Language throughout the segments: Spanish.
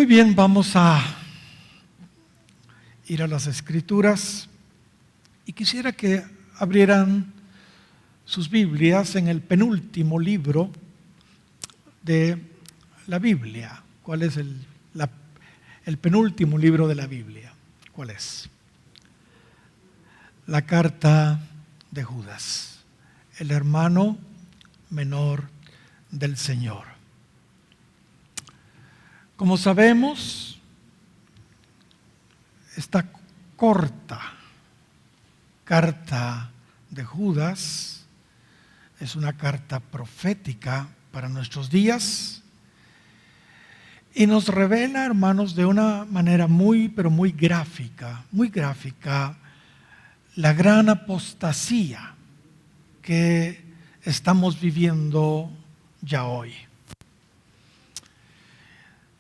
Muy bien, vamos a ir a las Escrituras y quisiera que abrieran sus Biblias en el penúltimo libro de la Biblia. ¿Cuál es el penúltimo libro de la Biblia? ¿Cuál es? La carta de Judas, el hermano menor del Señor. Como sabemos, esta corta carta de Judas es una carta profética para nuestros días y nos revela, hermanos, de una manera muy gráfica, la gran apostasía que estamos viviendo ya hoy.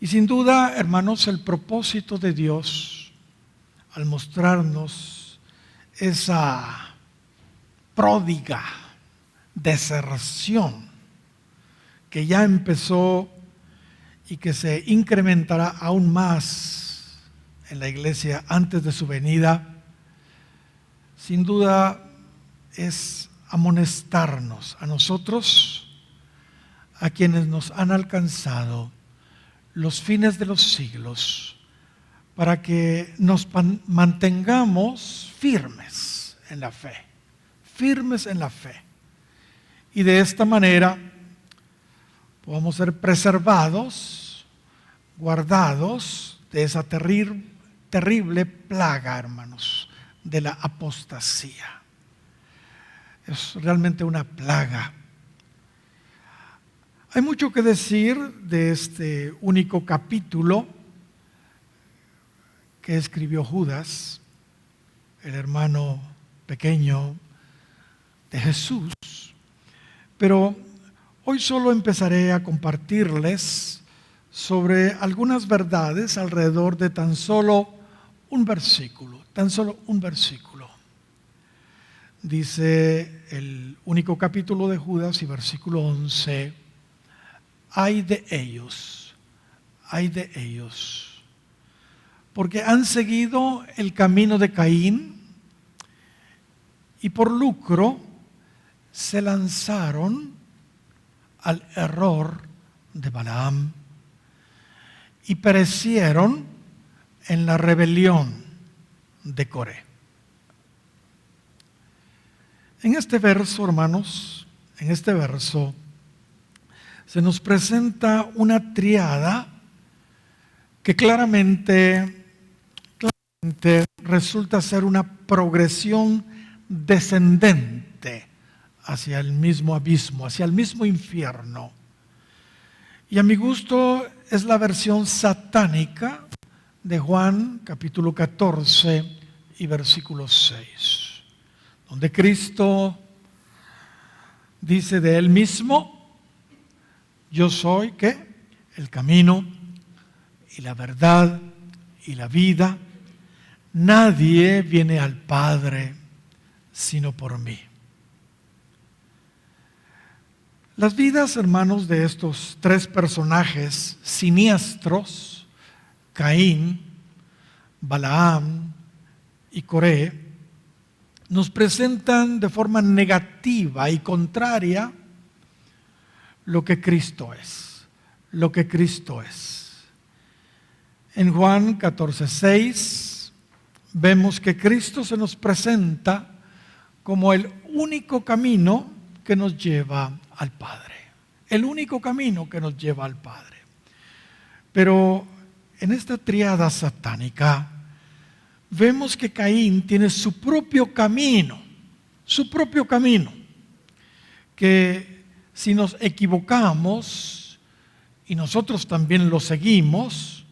Y sin duda, hermanos, el propósito de Dios al mostrarnos esa pródiga deserción que ya empezó y que se incrementará aún más en la iglesia antes de su venida, sin duda es amonestarnos a nosotros, a quienes nos han alcanzado los fines de los siglos, para que nos mantengamos firmes en la fe, y de esta manera podamos ser preservados, guardados de esa terrible plaga, hermanos, de la apostasía. Es realmente una plaga. Hay mucho que decir de este único capítulo que escribió Judas, el hermano pequeño de Jesús, pero hoy solo empezaré a compartirles sobre algunas verdades alrededor de tan solo un versículo. Dice el único capítulo de Judas y versículo 11: Ay de ellos, porque han seguido el camino de Caín y por lucro se lanzaron al error de Balaam y perecieron en la rebelión de Coré. En este verso, hermanos, se nos presenta una triada que claramente resulta ser una progresión descendente hacia el mismo abismo, hacia el mismo infierno. Y a mi gusto es la versión satánica de Juan capítulo 14 y versículo 6, donde Cristo dice de Él mismo: yo soy, ¿qué? El camino y la verdad y la vida. Nadie viene al Padre sino por mí. Las vidas, hermanos, de estos tres personajes siniestros, Caín, Balaam y Coré, nos presentan de forma negativa y contraria lo que Cristo es. En Juan 14:6 vemos que Cristo se nos presenta como el único camino que nos lleva al Padre. Pero en esta triada satánica vemos que Caín tiene su propio camino, que si nos equivocamos y nosotros también lo seguimos,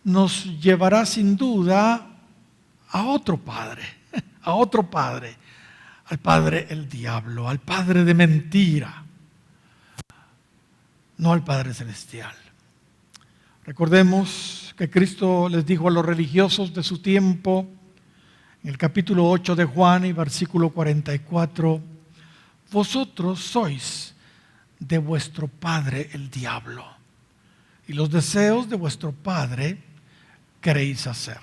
nos llevará sin duda a otro padre, al padre el diablo, al padre de mentira, no al Padre celestial. Recordemos que Cristo les dijo a los religiosos de su tiempo, en el capítulo 8 de Juan y versículo 44, vosotros sois de vuestro padre el diablo y los deseos de vuestro padre queréis hacer.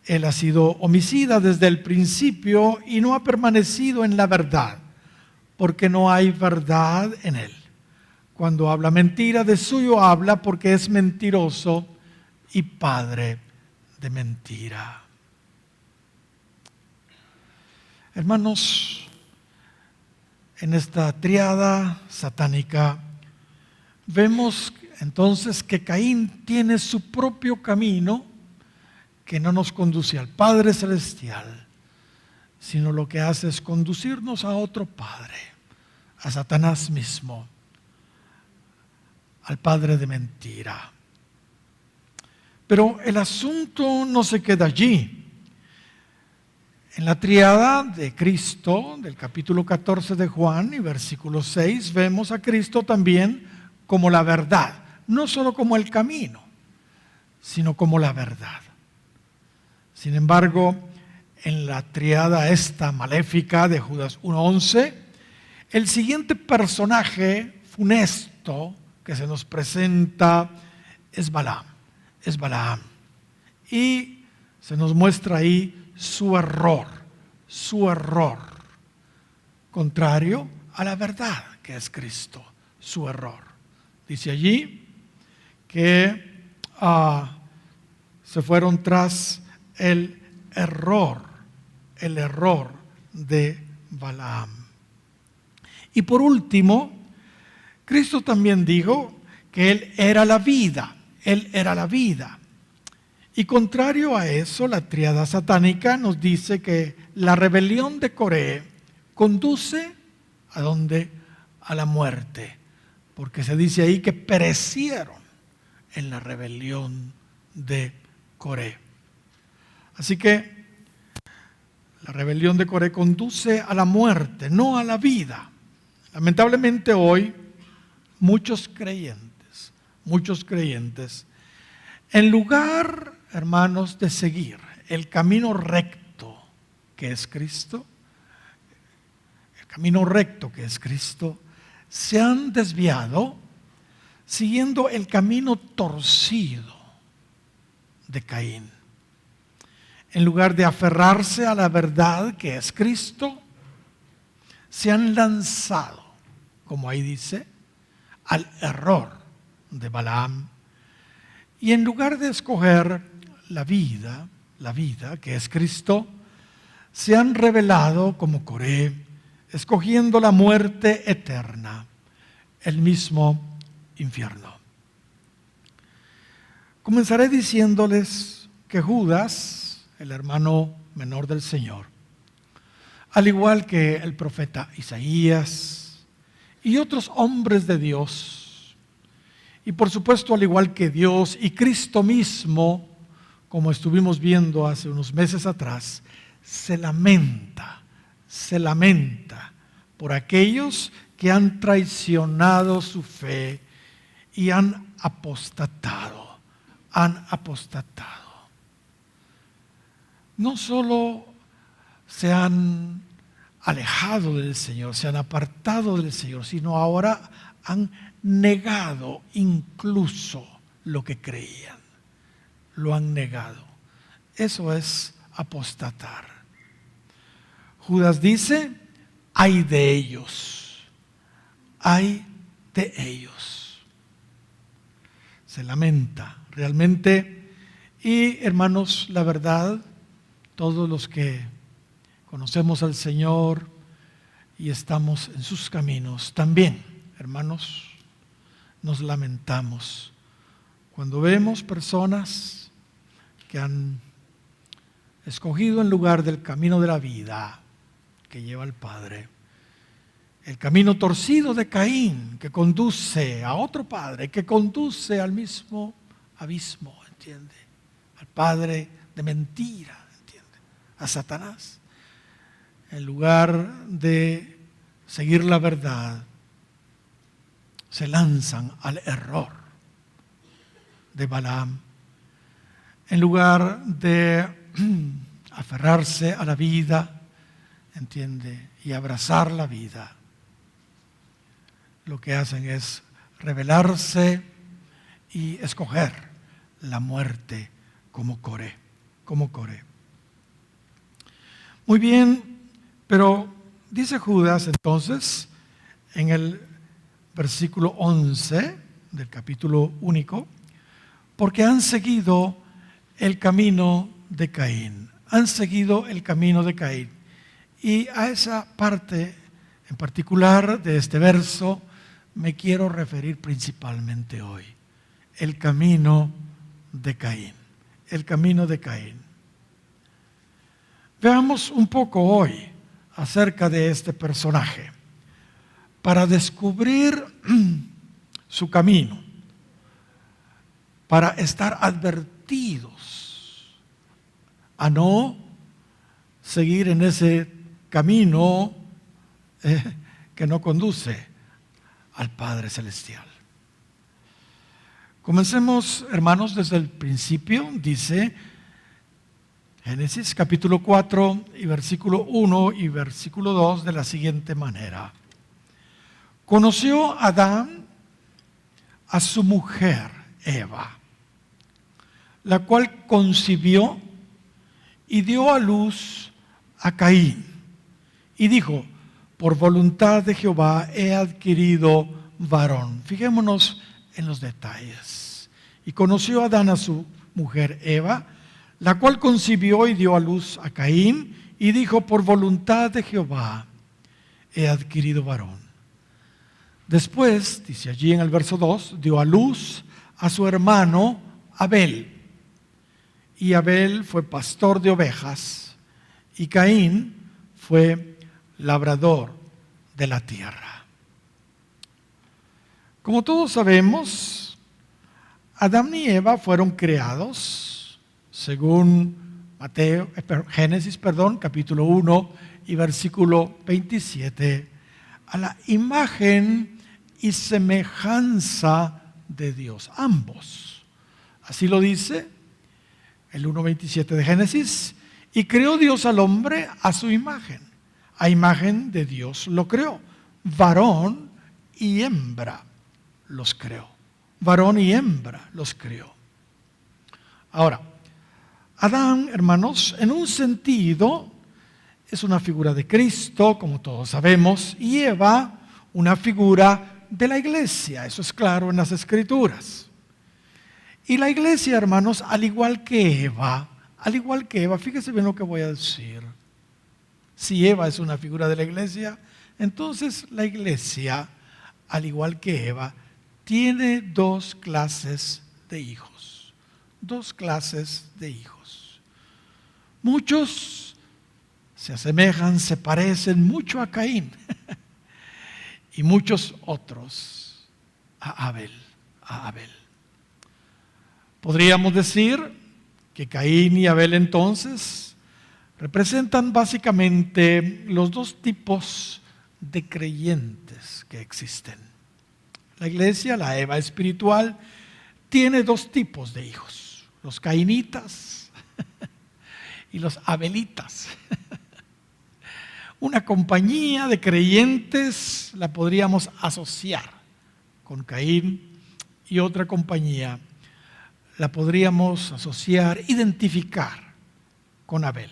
Él ha sido homicida desde el principio y no ha permanecido en la verdad, porque no hay verdad en él. Cuando habla mentira, de suyo habla porque es mentiroso y padre de mentira. Hermanos, en esta triada satánica vemos entonces que Caín tiene su propio camino que no nos conduce al Padre Celestial, sino lo que hace es conducirnos a otro padre, a Satanás mismo, al padre de mentira. Pero el asunto no se queda allí. En la triada de Cristo, del capítulo 14 de Juan y versículo 6, vemos a Cristo también como la verdad, no solo como el camino, sino como la verdad. Sin embargo, en la triada esta maléfica de Judas 1:11, el siguiente personaje funesto que se nos presenta es Balaam. Y se nos muestra ahí su error, contrario a la verdad que es Cristo, su error. Dice allí que se fueron tras el error de Balaam. Y por último, Cristo también dijo que Él era la vida. Y contrario a eso, la tríada satánica nos dice que la rebelión de Coré conduce ¿a dónde? A la muerte. Porque se dice ahí que perecieron en la rebelión de Coré. Así que la rebelión de Coré conduce a la muerte, no a la vida. Lamentablemente hoy muchos creyentes, en lugar, hermanos, de seguir el camino recto que es Cristo, se han desviado siguiendo el camino torcido de Caín. En lugar de aferrarse a la verdad que es Cristo, se han lanzado, como ahí dice, al error de Balaam. Y en lugar de escoger la vida que es Cristo, se han rebelado como Coré, escogiendo la muerte eterna, el mismo infierno. Comenzaré diciéndoles que Judas, el hermano menor del Señor, al igual que el profeta Isaías y otros hombres de Dios, y por supuesto al igual que Dios y Cristo mismo, como estuvimos viendo hace unos meses atrás, se lamenta por aquellos que han traicionado su fe y han apostatado. No solo se han alejado del Señor, se han apartado del Señor, sino ahora han negado incluso lo que creían. Lo han negado. Eso es apostatar. Judas dice, ay de ellos. Se lamenta realmente. Y hermanos, la verdad, todos los que conocemos al Señor y estamos en sus caminos, también, hermanos, nos lamentamos cuando vemos personas que han escogido en lugar del camino de la vida que lleva al Padre, el camino torcido de Caín que conduce a otro padre, que conduce al mismo abismo, ¿entiende? Al padre de mentira, ¿entiende? A Satanás. En lugar de seguir la verdad, se lanzan al error de Balaam. En lugar de aferrarse a la vida, ¿entiende? Y abrazar la vida, lo que hacen es rebelarse y escoger la muerte como Coré. Muy bien, pero dice Judas entonces en el versículo 11 del capítulo único, porque han seguido el camino de Caín. Han seguido el camino de Caín. Y a esa parte en particular de este verso me quiero referir principalmente hoy. El camino de Caín. El camino de Caín. Veamos un poco hoy acerca de este personaje para descubrir su camino, para estar advertidos a no seguir en ese camino que no conduce al Padre Celestial. Comencemos, hermanos, desde el principio. Dice Génesis capítulo 4 y versículo 1 y versículo 2 de la siguiente manera. Conoció Adán a su mujer Eva, la cual concibió y dio a luz a Caín. Y dijo, por voluntad de Jehová he adquirido varón. Fijémonos en los detalles. Y conoció Adán a su mujer Eva, la cual concibió y dio a luz a Caín, y dijo, por voluntad de Jehová he adquirido varón. Después, dice allí en el verso 2, dio a luz a su hermano Abel. Y Abel fue pastor de ovejas, y Caín fue labrador de la tierra. Como todos sabemos, Adán y Eva fueron creados según Génesis, capítulo 1 y versículo 27, a la imagen y semejanza de Dios, ambos. Así lo dice el 1:27 de Génesis, y creó Dios al hombre a su imagen. A imagen de Dios lo creó. Varón y hembra los creó. Varón y hembra los creó. Ahora, Adán, hermanos, en un sentido es una figura de Cristo, como todos sabemos, y Eva una figura de la iglesia. Eso es claro en las Escrituras. Y la iglesia, hermanos, al igual que Eva, fíjese bien lo que voy a decir. Si Eva es una figura de la iglesia, entonces la iglesia, al igual que Eva, tiene dos clases de hijos. Dos clases de hijos. Muchos se asemejan, se parecen mucho a Caín. Y muchos otros a Abel. Podríamos decir que Caín y Abel entonces representan básicamente los dos tipos de creyentes que existen. La iglesia, la Eva espiritual, tiene dos tipos de hijos, los cainitas y los abelitas. Una compañía de creyentes la podríamos asociar con Caín y otra compañía la podríamos asociar, identificar con Abel.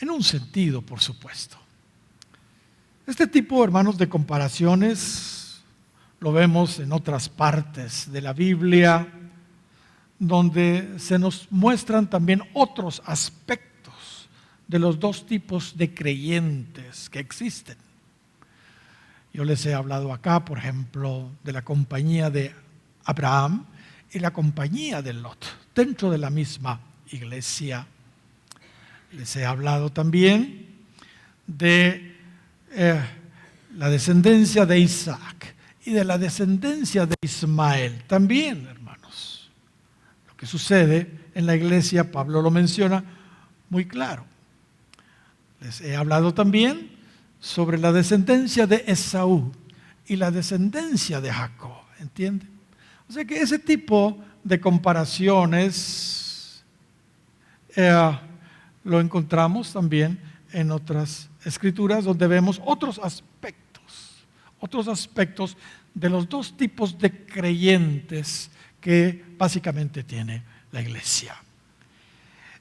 En un sentido, por supuesto. Este tipo, hermanos, de comparaciones lo vemos en otras partes de la Biblia, donde se nos muestran también otros aspectos de los dos tipos de creyentes que existen. Yo les he hablado acá, por ejemplo, de la compañía de Abraham y la compañía de Lot, dentro de la misma iglesia. Les he hablado también de la descendencia de Isaac y de la descendencia de Ismael. También, hermanos, lo que sucede en la iglesia, Pablo lo menciona muy claro. Les he hablado también sobre la descendencia de Esaú y la descendencia de Jacob, ¿entienden? O sea que ese tipo de comparaciones lo encontramos también en otras escrituras donde vemos otros aspectos de los dos tipos de creyentes que básicamente tiene la iglesia.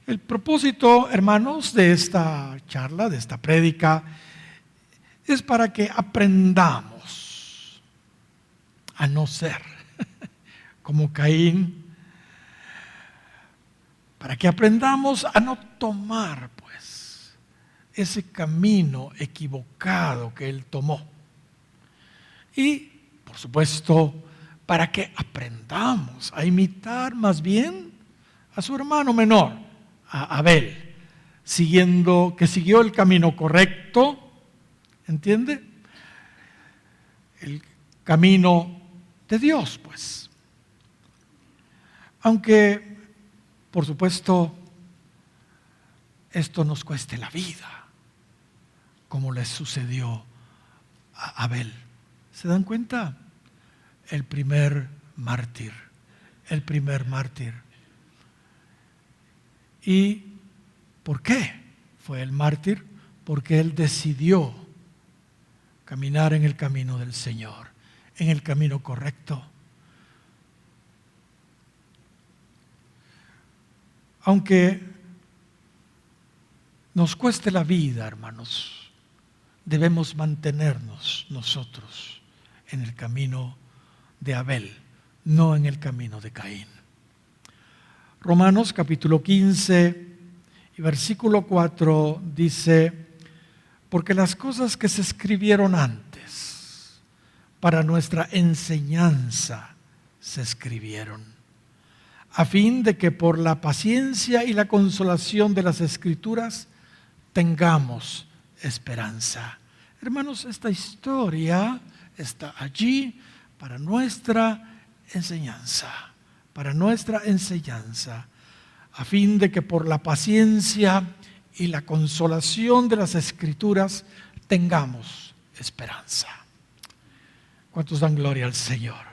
El propósito, hermanos, de esta charla, de esta prédica, es para que aprendamos a no ser como Caín, para que aprendamos a no tomar, pues, ese camino equivocado que él tomó. Y, por supuesto, para que aprendamos a imitar más bien a su hermano menor, a Abel, que siguió el camino correcto, ¿entiende? El camino de Dios, pues. Aunque, por supuesto, esto nos cueste la vida, como le sucedió a Abel. ¿Se dan cuenta? El primer mártir. ¿Y por qué fue el mártir? Porque él decidió caminar en el camino del Señor, en el camino correcto. Aunque nos cueste la vida, hermanos, debemos mantenernos nosotros en el camino de Abel, no en el camino de Caín. Romanos capítulo 15 y versículo 4 dice: porque las cosas que se escribieron antes para nuestra enseñanza se escribieron, a fin de que por la paciencia y la consolación de las Escrituras tengamos esperanza. Hermanos, esta historia está allí para nuestra enseñanza, a fin de que por la paciencia y la consolación de las Escrituras tengamos esperanza. ¿Cuántos dan gloria al Señor?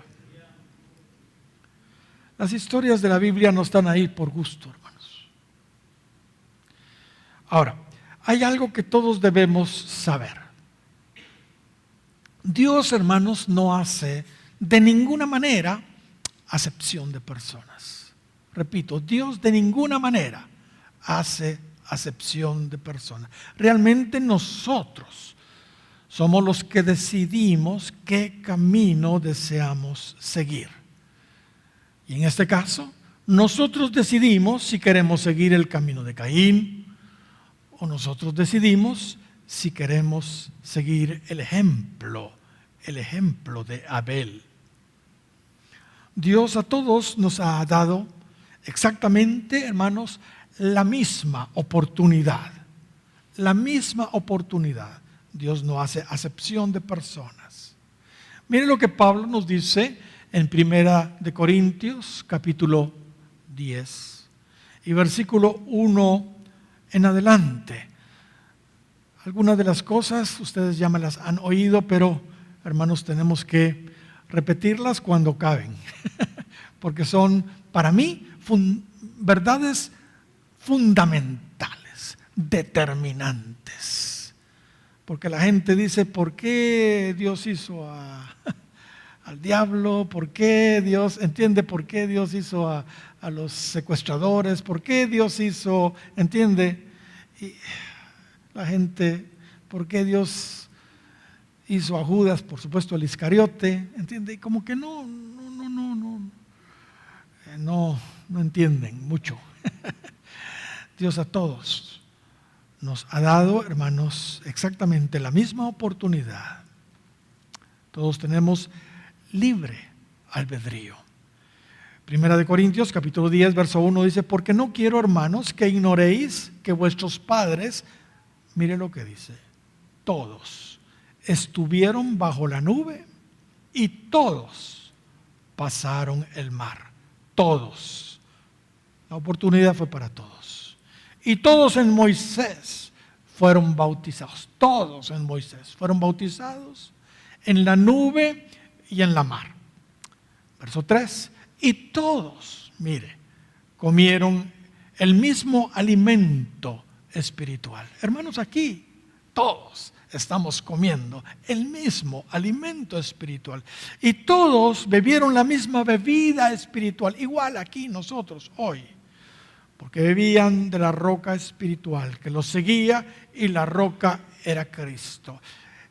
Las historias de la Biblia no están ahí por gusto, hermanos. Ahora, hay algo que todos debemos saber. Dios, hermanos, no hace de ninguna manera acepción de personas. Repito, Dios de ninguna manera hace acepción de personas. Realmente nosotros somos los que decidimos qué camino deseamos seguir. Y en este caso, nosotros decidimos si queremos seguir el camino de Caín, o nosotros decidimos si queremos seguir el ejemplo de Abel. Dios a todos nos ha dado exactamente, hermanos, la misma oportunidad. Dios no hace acepción de personas. Miren lo que Pablo nos dice en 1 de Corintios, capítulo 10, y versículo 1 en adelante. Algunas de las cosas ustedes ya me las han oído, pero hermanos, tenemos que repetirlas cuando caben, porque son para mí verdades fundamentales, determinantes. Porque la gente dice: ¿por qué Dios hizo al diablo? ¿Por qué Dios, entiende? ¿Por qué Dios hizo a los secuestradores? ¿Por qué Dios hizo, entiende? Y la gente, ¿por qué Dios hizo a Judas? Por supuesto, al Iscariote, entiende? Y como que no entienden mucho. Dios a todos nos ha dado, hermanos, exactamente la misma oportunidad. Todos tenemos libre albedrío. 1 de Corintios capítulo 10 verso 1 dice: porque no quiero, hermanos, que ignoréis que vuestros padres, mire lo que dice, todos estuvieron bajo la nube y todos pasaron el mar. Todos. La oportunidad fue para todos. Y todos en Moisés fueron bautizados. Todos en Moisés fueron bautizados en la nube y en la mar. Verso 3. Y todos, mire, comieron el mismo alimento espiritual. Hermanos, aquí todos estamos comiendo el mismo alimento espiritual. Y todos bebieron la misma bebida espiritual. Igual aquí nosotros hoy. Porque bebían de la roca espiritual que los seguía y la roca era Cristo.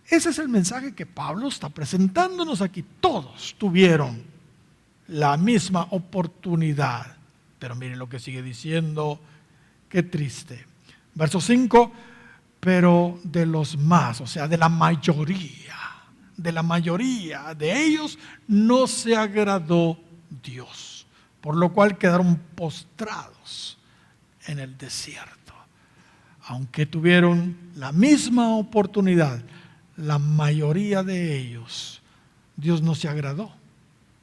Ese es el mensaje que Pablo está presentándonos aquí. Todos tuvieron la misma oportunidad. Pero miren lo que sigue diciendo, qué triste. Verso 5, pero de los más, o sea, de la mayoría de ellos no se agradó Dios, por lo cual quedaron postrados en el desierto. Aunque tuvieron la misma oportunidad, la mayoría de ellos, Dios no se agradó.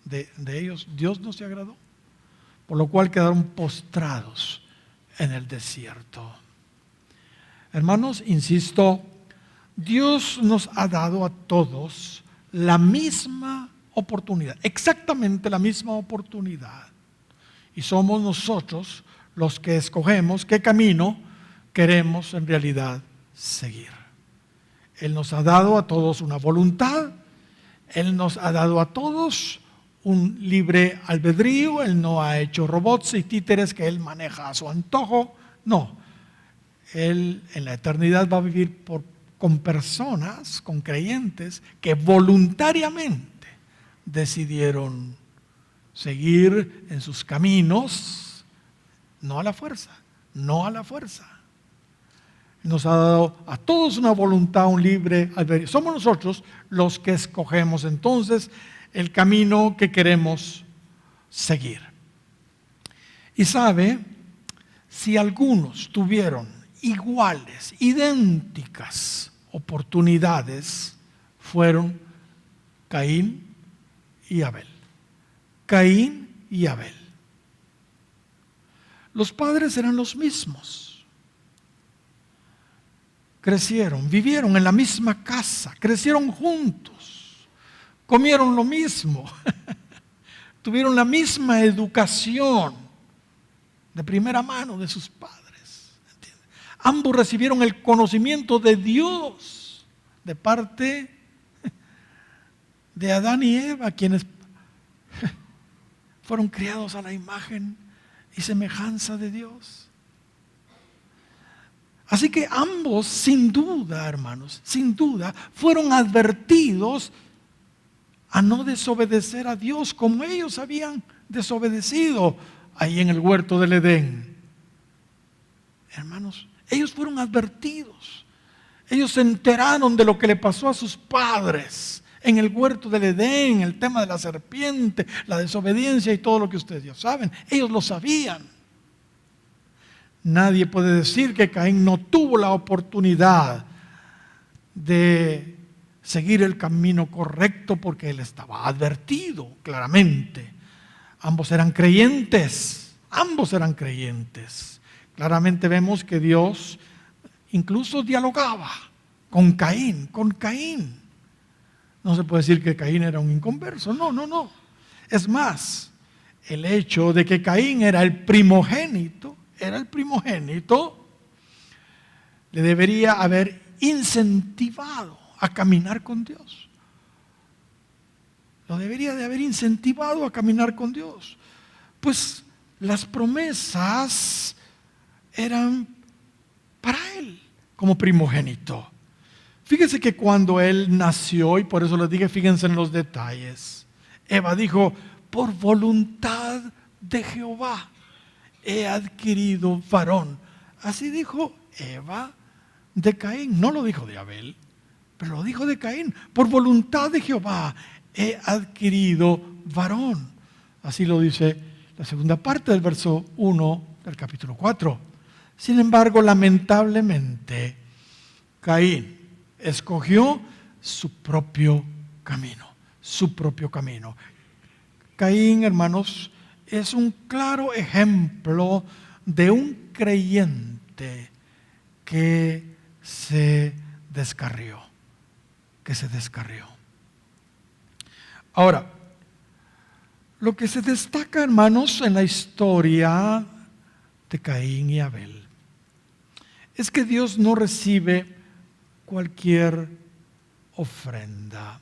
De ellos, Dios no se agradó. Por lo cual quedaron postrados en el desierto. Hermanos, insisto, Dios nos ha dado a todos la misma oportunidad, exactamente la misma oportunidad. Y somos nosotros los que escogemos qué camino queremos en realidad seguir. Él nos ha dado a todos una voluntad, Él nos ha dado a todos un libre albedrío. Él no ha hecho robots y títeres que Él maneja a su antojo. No, Él en la eternidad va a vivir con personas, con creyentes que voluntariamente decidieron seguir en sus caminos, no a la fuerza, no a la fuerza. Nos ha dado a todos una voluntad, un libre albedrío. Somos nosotros los que escogemos entonces el camino que queremos seguir. Y sabe, si algunos tuvieron iguales, idénticas oportunidades, fueron Caín y Abel. Caín y Abel. Los padres eran los mismos. Crecieron, vivieron en la misma casa, crecieron juntos. Comieron lo mismo, tuvieron la misma educación de primera mano de sus padres. ¿Entiendes? Ambos recibieron el conocimiento de Dios de parte de Adán y Eva, quienes fueron criados a la imagen y semejanza de Dios. Así que ambos, sin duda, hermanos, sin duda, fueron advertidos a no desobedecer a Dios como ellos habían desobedecido ahí en el huerto del Edén. Hermanos, ellos fueron advertidos. Ellos se enteraron de lo que le pasó a sus padres en el huerto del Edén, el tema de la serpiente, la desobediencia y todo lo que ustedes ya saben. Ellos lo sabían. Nadie puede decir que Caín no tuvo la oportunidad de seguir el camino correcto porque él estaba advertido claramente. Ambos eran creyentes, Claramente vemos que Dios incluso dialogaba con Caín. No se puede decir que Caín era un inconverso, no. Es más, el hecho de que Caín era el primogénito, le debería haber incentivado a caminar con Dios. Lo debería de haber incentivado a caminar con Dios. Pues las promesas eran para él como primogénito. Fíjense que cuando él nació, y por eso les dije, fíjense en los detalles. Eva dijo, por voluntad de Jehová he adquirido varón. Así dijo Eva de Caín, no lo dijo de Abel. Pero lo dijo de Caín, por voluntad de Jehová he adquirido varón. Así lo dice la segunda parte del verso 1 del capítulo 4. Sin embargo, lamentablemente, Caín escogió su propio camino. Caín, hermanos, es un claro ejemplo de un creyente que se descarrió. Ahora, lo que se destaca, hermanos, en la historia de Caín y Abel es que Dios no recibe cualquier ofrenda.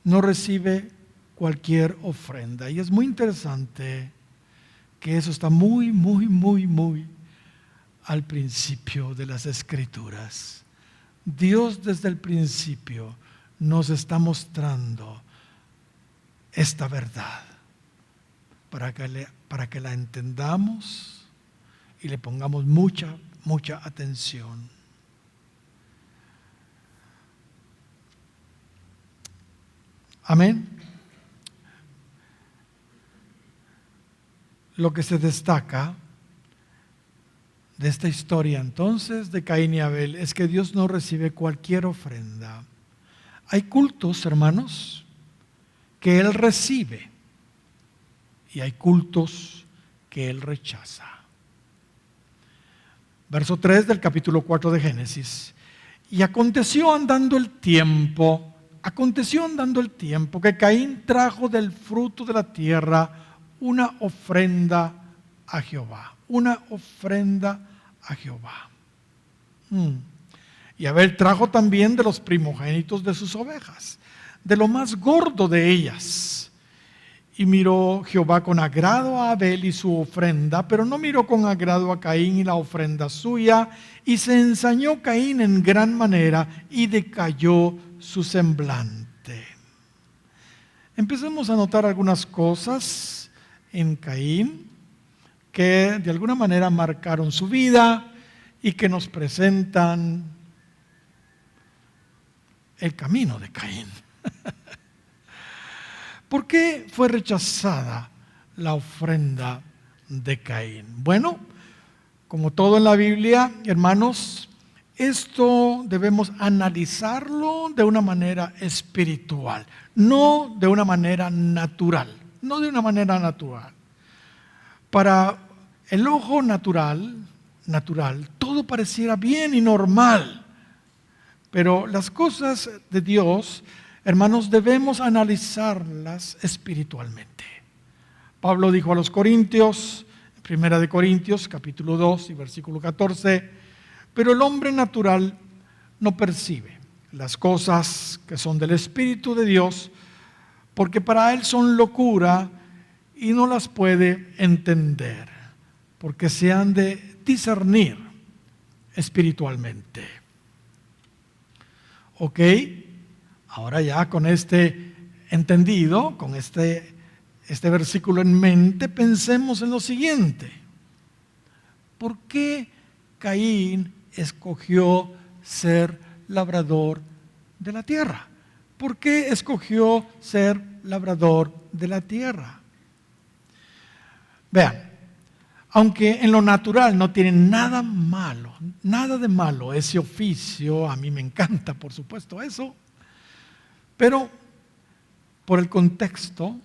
No recibe cualquier ofrenda. Y es muy interesante que eso está muy al principio de las Escrituras. Dios desde el principio nos está mostrando esta verdad para que la entendamos y le pongamos mucha atención. Amén. Lo que se destaca de esta historia entonces de Caín y Abel es que Dios no recibe cualquier ofrenda. Hay cultos, hermanos, que Él recibe y hay cultos que Él rechaza. Verso 3 del capítulo 4 de Génesis. Y aconteció andando el tiempo que Caín trajo del fruto de la tierra una ofrenda a Jehová. Una ofrenda a Jehová. Y Abel trajo también de los primogénitos de sus ovejas, de lo más gordo de ellas. Y miró Jehová con agrado a Abel y su ofrenda, pero no miró con agrado a Caín y la ofrenda suya. Y se ensañó Caín en gran manera y decayó su semblante. Empecemos a notar algunas cosas en Caín que de alguna manera marcaron su vida y que nos presentan el camino de Caín. ¿Por qué fue rechazada la ofrenda de Caín? Bueno, como todo en la Biblia, hermanos, esto debemos analizarlo de una manera espiritual, no de una manera natural, Para el ojo natural, todo pareciera bien y normal, pero las cosas de Dios, hermanos, debemos analizarlas espiritualmente. Pablo dijo a los Corintios, Primera de Corintios, capítulo 2 y versículo 14, pero el hombre natural no percibe las cosas que son del Espíritu de Dios, porque para él son locura y no las puede entender, porque se han de discernir espiritualmente. Ok, ahora ya con este entendido, con este versículo en mente, pensemos en lo siguiente. ¿Por qué Caín escogió ser labrador de la tierra? ¿Por qué escogió ser labrador de la tierra? Vean, aunque en lo natural no tiene nada de malo ese oficio, a mí me encanta, por supuesto, eso, pero por el contexto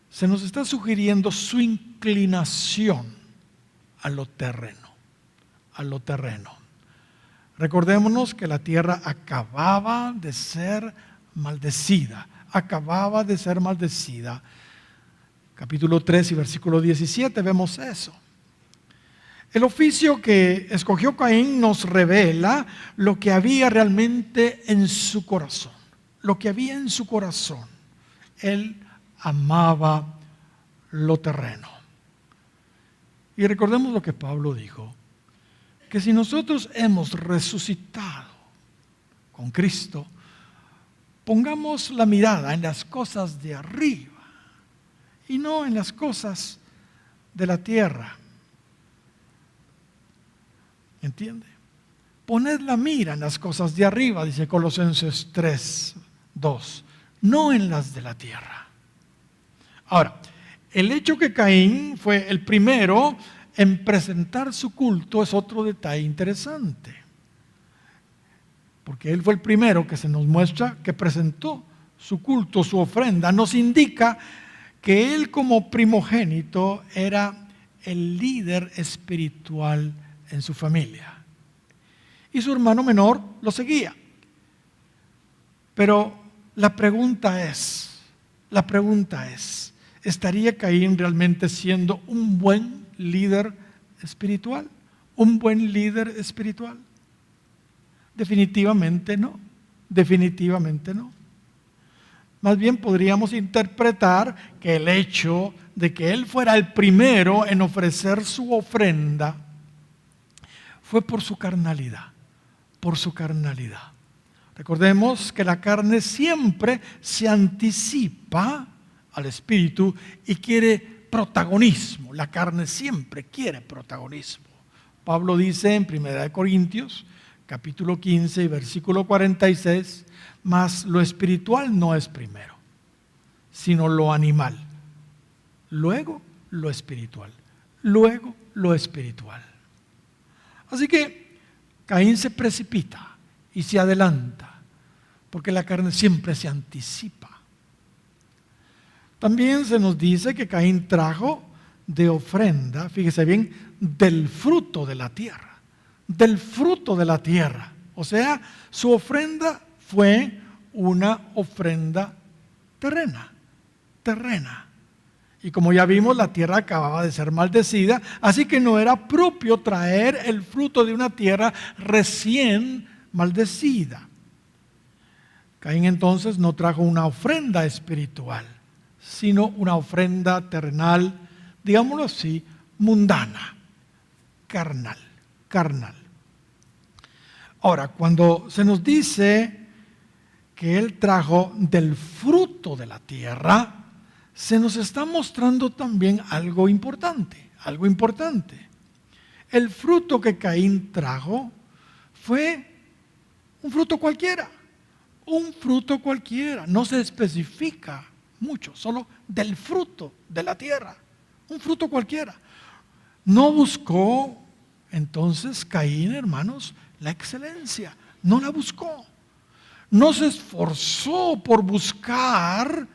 se nos está sugiriendo su inclinación a lo terreno. Recordémonos que la tierra acababa de ser maldecida. Capítulo 3 y versículo 17 vemos eso. El oficio que escogió Caín nos revela lo que había realmente en su corazón. Él amaba lo terreno. Y recordemos lo que Pablo dijo, que si nosotros hemos resucitado con Cristo, pongamos la mirada en las cosas de arriba y no en las cosas de la tierra. ¿Entiende? Poned la mira en las cosas de arriba, dice Colosenses 3:2, no en las de la tierra. Ahora, el hecho que Caín fue el primero en presentar su culto es otro detalle interesante. Porque él fue el primero que se nos muestra que presentó su culto, su ofrenda. Nos indica que él como primogénito era el líder espiritual en su familia. Y su hermano menor lo seguía. Pero la pregunta es, ¿estaría Caín realmente siendo un buen líder espiritual? Definitivamente no, definitivamente no. Más bien podríamos interpretar que el hecho de que él fuera el primero en ofrecer su ofrenda fue por su carnalidad, por su carnalidad. Recordemos que la carne siempre se anticipa al espíritu y quiere protagonismo. La carne siempre quiere protagonismo. Pablo dice en 1 Corintios, capítulo 15 y versículo 46, mas lo espiritual no es primero, sino lo animal. Luego lo espiritual. Luego lo espiritual. Así que Caín se precipita y se adelanta, porque la carne siempre se anticipa. También se nos dice que Caín trajo de ofrenda, fíjese bien, del fruto de la tierra. Del fruto de la tierra. O sea, su ofrenda fue una ofrenda terrena. Y como ya vimos, la tierra acababa de ser maldecida, así que no era propio traer el fruto de una tierra recién maldecida. Caín entonces no trajo una ofrenda espiritual, sino una ofrenda terrenal, digámoslo así, mundana, carnal. Ahora, cuando se nos dice que él trajo del fruto de la tierra, se nos está mostrando también algo importante. El fruto que Caín trajo fue un fruto cualquiera, no se especifica mucho, solo del fruto de la tierra, un fruto cualquiera. No buscó entonces Caín, hermanos, la excelencia, no la buscó. No se esforzó por buscar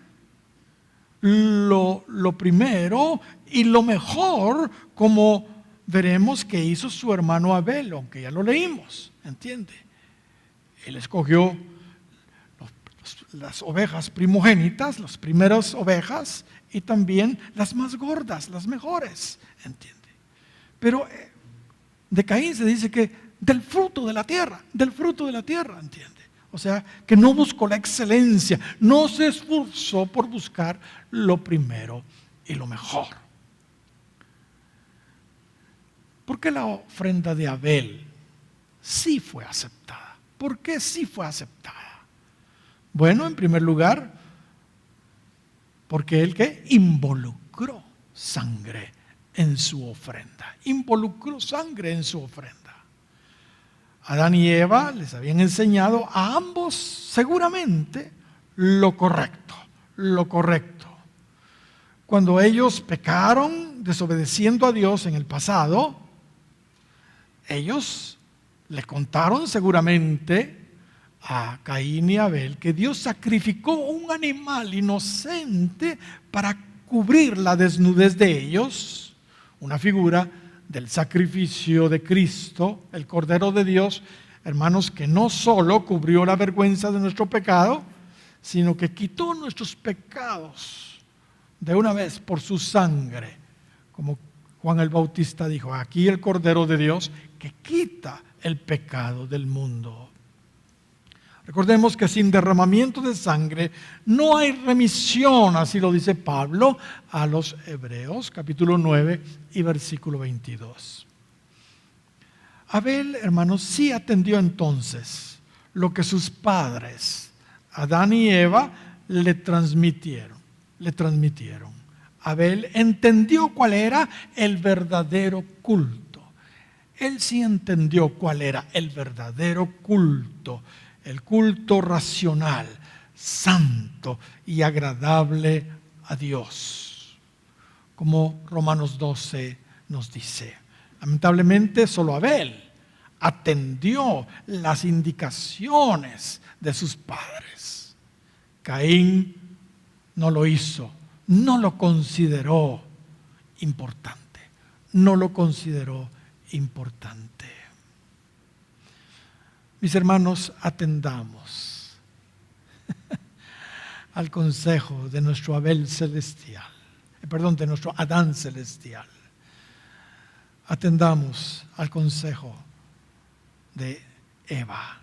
lo primero y lo mejor, como veremos que hizo su hermano Abel, aunque ya lo leímos, ¿entiende? Él escogió las ovejas primogénitas, las primeras ovejas, y también las más gordas, las mejores, ¿entiende? Pero de Caín se dice que del fruto de la tierra, ¿entiende? O sea, que no buscó la excelencia, no se esforzó por buscar lo primero y lo mejor. ¿Por qué la ofrenda de Abel sí fue aceptada? ¿Por qué sí fue aceptada? Bueno, en primer lugar, porque él que involucró sangre en su ofrenda. Adán y Eva les habían enseñado a ambos seguramente lo correcto. Cuando ellos pecaron desobedeciendo a Dios en el pasado, ellos le contaron seguramente a Caín y Abel que Dios sacrificó un animal inocente para cubrir la desnudez de ellos, una figura del sacrificio de Cristo, el Cordero de Dios, hermanos, que no solo cubrió la vergüenza de nuestro pecado, sino que quitó nuestros pecados de una vez por su sangre, como Juan el Bautista dijo, aquí el Cordero de Dios que quita el pecado del mundo. Recordemos que sin derramamiento de sangre no hay remisión, así lo dice Pablo a los Hebreos, capítulo 9 y versículo 22. Abel, hermanos, sí atendió entonces lo que sus padres, Adán y Eva, le transmitieron. Abel entendió cuál era el verdadero culto. Él sí entendió cuál era el verdadero culto. El culto racional, santo y agradable a Dios, como Romanos 12 nos dice. Lamentablemente solo Abel atendió las indicaciones de sus padres. Caín no lo hizo, no lo consideró importante, Mis hermanos, atendamos al consejo de nuestro Abel celestial, de nuestro Adán celestial. Atendamos al consejo de Eva,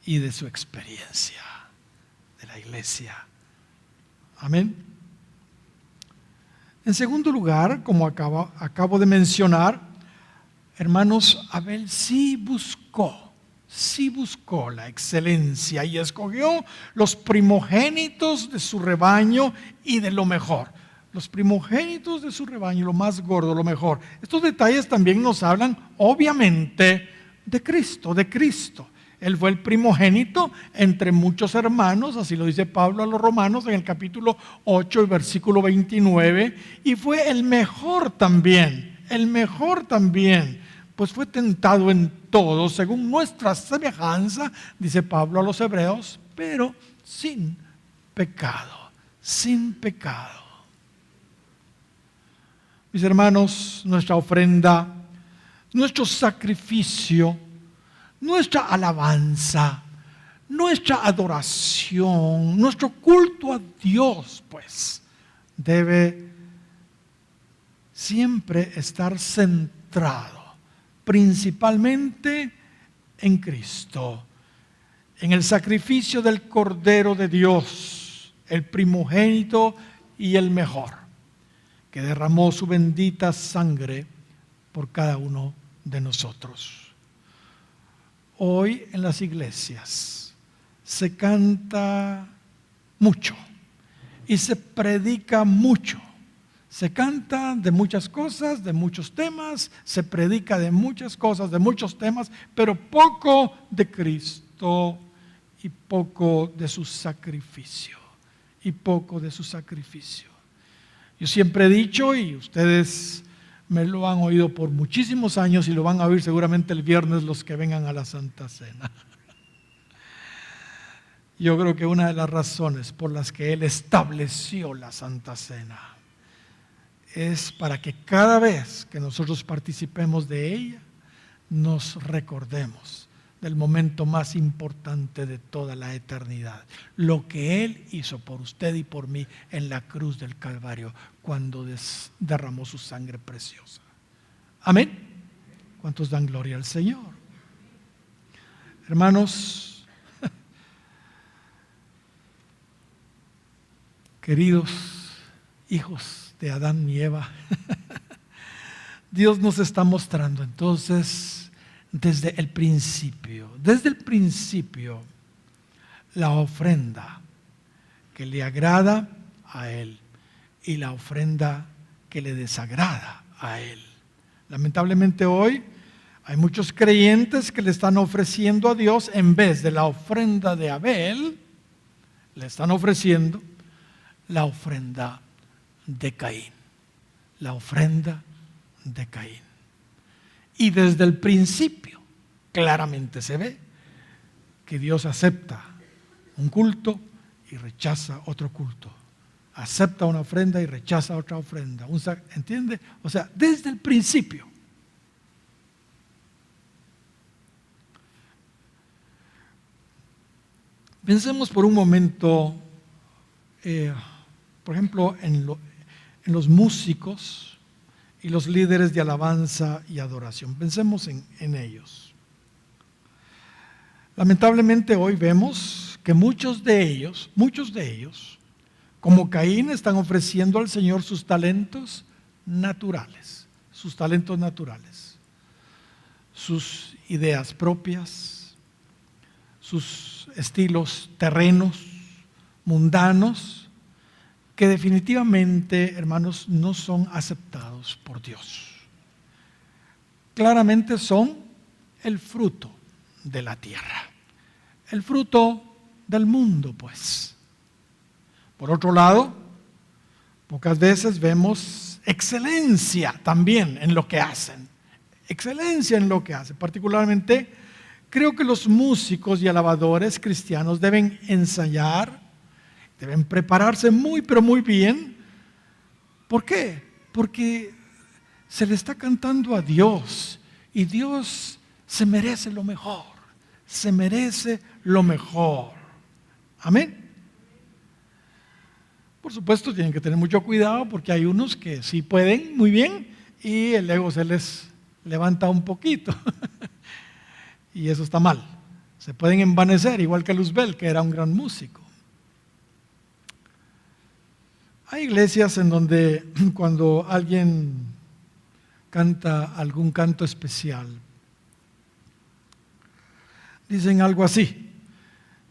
y de su experiencia de la iglesia. Amén. En segundo lugar, como acabo de mencionar, hermanos, Abel sí buscó la excelencia y escogió los primogénitos de su rebaño y de lo mejor. Los primogénitos de su rebaño, lo más gordo, lo mejor. Estos detalles también nos hablan, obviamente, de Cristo. Él fue el primogénito entre muchos hermanos, así lo dice Pablo a los Romanos en el capítulo 8, el versículo 29, y fue el mejor también, pues fue tentado en todo, según nuestra semejanza, dice Pablo a los Hebreos, pero sin pecado. Mis hermanos, nuestra ofrenda, nuestro sacrificio, nuestra alabanza, nuestra adoración, nuestro culto a Dios, pues, debe siempre estar centrado principalmente en Cristo, en el sacrificio del Cordero de Dios, el primogénito y el mejor, que derramó su bendita sangre por cada uno de nosotros. Hoy en las iglesias se canta mucho y se predica mucho. Se canta de muchas cosas, de muchos temas, se predica de muchas cosas, de muchos temas, pero poco de Cristo y poco de su sacrificio. Yo siempre he dicho, y ustedes me lo han oído por muchísimos años y lo van a oír seguramente el viernes los que vengan a la Santa Cena. Yo creo que una de las razones por las que Él estableció la Santa Cena es para que cada vez que nosotros participemos de ella, nos recordemos del momento más importante de toda la eternidad, lo que Él hizo por usted y por mí en la cruz del Calvario, cuando derramó su sangre preciosa. Amén. ¿Cuántos dan gloria al Señor? Hermanos, queridos hijos de Adán y Eva, Dios nos está mostrando entonces desde el principio, la ofrenda que le agrada a Él y la ofrenda que le desagrada a Él. Lamentablemente hoy hay muchos creyentes que le están ofreciendo a Dios, en vez de la ofrenda de Abel, le están ofreciendo la ofrenda de Caín. Y desde el principio claramente se ve que Dios acepta un culto y rechaza otro culto. Acepta una ofrenda y rechaza otra ofrenda. ¿Entiende? O sea, desde el principio. Pensemos por un momento, por ejemplo, en los músicos y los líderes de alabanza y adoración. Pensemos en ellos. Lamentablemente hoy vemos que muchos de ellos, como Caín, están ofreciendo al Señor sus talentos naturales, sus ideas propias, sus estilos terrenos, mundanos, que definitivamente, hermanos, no son aceptados por Dios. Claramente son el fruto de la tierra, el fruto del mundo, pues. Por otro lado, pocas veces vemos excelencia también en lo que hacen. Particularmente, creo que los músicos y alabadores cristianos deben ensayar, deben prepararse muy, pero muy bien. ¿Por qué? Porque se le está cantando a Dios y Dios se merece lo mejor. Amén. Por supuesto, tienen que tener mucho cuidado porque hay unos que sí pueden muy bien y el ego se les levanta un poquito. Y eso está mal. Se pueden envanecer, igual que Luzbel, que era un gran músico. Hay iglesias en donde cuando alguien canta algún canto especial, dicen algo así: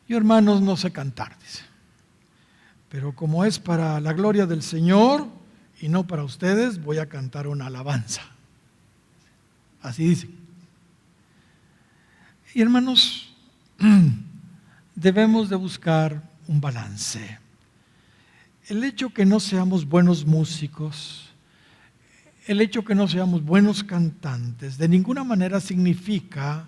yo, hermanos, no sé cantar, dice, pero como es para la gloria del Señor y no para ustedes, voy a cantar una alabanza. Así dicen. Y hermanos, debemos de buscar un balance. El hecho que no seamos buenos músicos, el hecho que no seamos buenos cantantes, de ninguna manera significa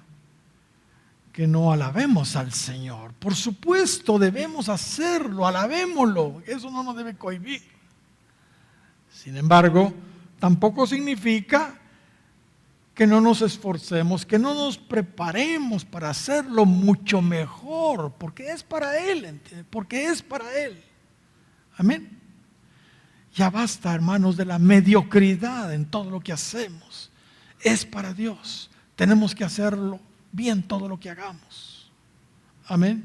que no alabemos al Señor. Por supuesto, debemos hacerlo, alabémoslo, eso no nos debe cohibir. Sin embargo, tampoco significa que no nos esforcemos, que no nos preparemos para hacerlo mucho mejor, porque es para Él, ¿entiendes? Porque es para Él. Amén. Ya basta, hermanos, de la mediocridad en todo lo que hacemos. Es para Dios. Tenemos que hacerlo bien todo lo que hagamos. Amén.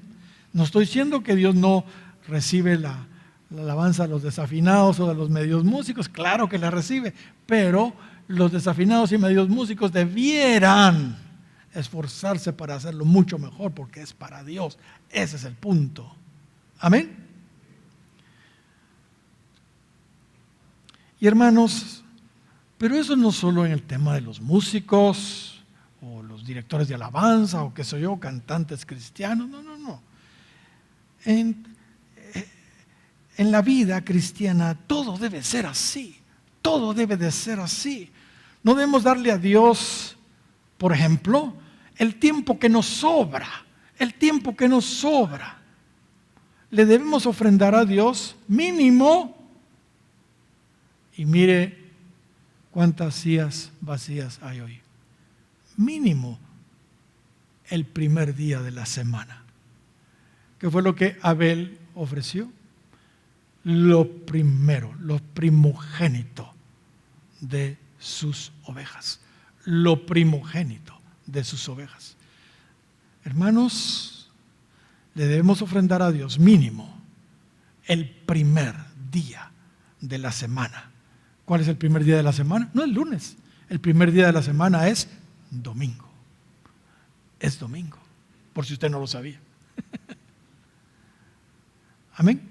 No estoy diciendo que Dios no recibe la alabanza de los desafinados o de los medios músicos. Claro que la recibe, pero los desafinados y medios músicos debieran esforzarse para hacerlo mucho mejor, porque es para Dios. Ese es el punto. Amén. Y hermanos, pero eso no solo en el tema de los músicos o los directores de alabanza o qué sé yo, cantantes cristianos, no. En la vida cristiana todo debe ser así, todo debe de ser así. No debemos darle a Dios, por ejemplo, el tiempo que nos sobra, Le debemos ofrendar a Dios mínimo. Y mire cuántas sillas vacías hay hoy. Mínimo el primer día de la semana. ¿Qué fue lo que Abel ofreció? Lo primero, lo primogénito de sus ovejas. Lo primogénito de sus ovejas. Hermanos, le debemos ofrendar a Dios mínimo el primer día de la semana. ¿Cuál es el primer día de la semana? No es lunes. El primer día de la semana es domingo. Es domingo, por si usted no lo sabía. Amén.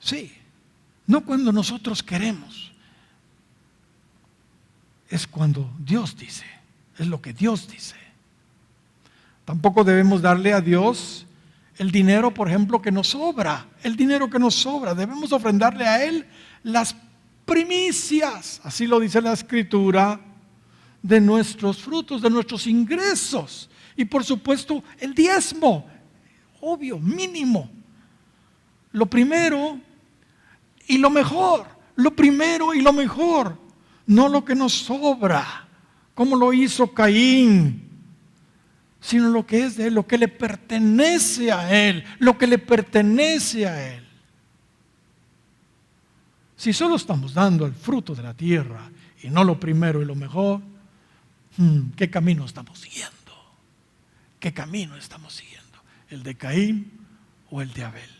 Sí, no cuando nosotros queremos. Es cuando Dios dice. Es lo que Dios dice. Tampoco debemos darle a Dios el dinero, por ejemplo, que nos sobra. El dinero que nos sobra. Debemos ofrendarle a Él las primicias, así lo dice la Escritura, de nuestros frutos, de nuestros ingresos. Y por supuesto, el diezmo, obvio, mínimo. Lo primero y lo mejor. Lo primero y lo mejor. No lo que nos sobra, como lo hizo Caín, sino lo que es de Él, lo que le pertenece a Él, lo que le pertenece a Él. Si solo estamos dando el fruto de la tierra y no lo primero y lo mejor, ¿qué camino estamos siguiendo? ¿Qué camino estamos siguiendo? ¿El de Caín o el de Abel?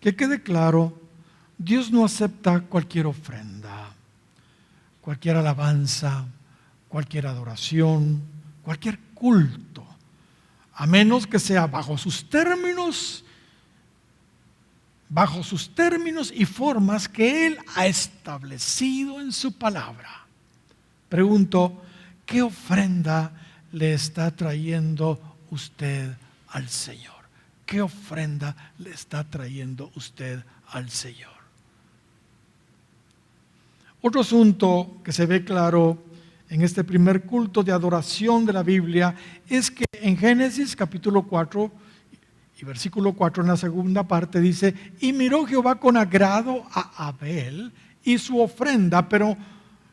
Que quede claro, Dios no acepta cualquier ofrenda, cualquier alabanza, cualquier adoración, cualquier culto, a menos que sea bajo sus términos y formas que Él ha establecido en su palabra. Pregunto, ¿qué ofrenda le está trayendo usted al Señor? ¿Qué ofrenda le está trayendo usted al Señor? Otro asunto que se ve claro en este primer culto de adoración de la Biblia es que en Génesis capítulo 4 y versículo 4 en la segunda parte dice: y miró Jehová con agrado a Abel y su ofrenda, pero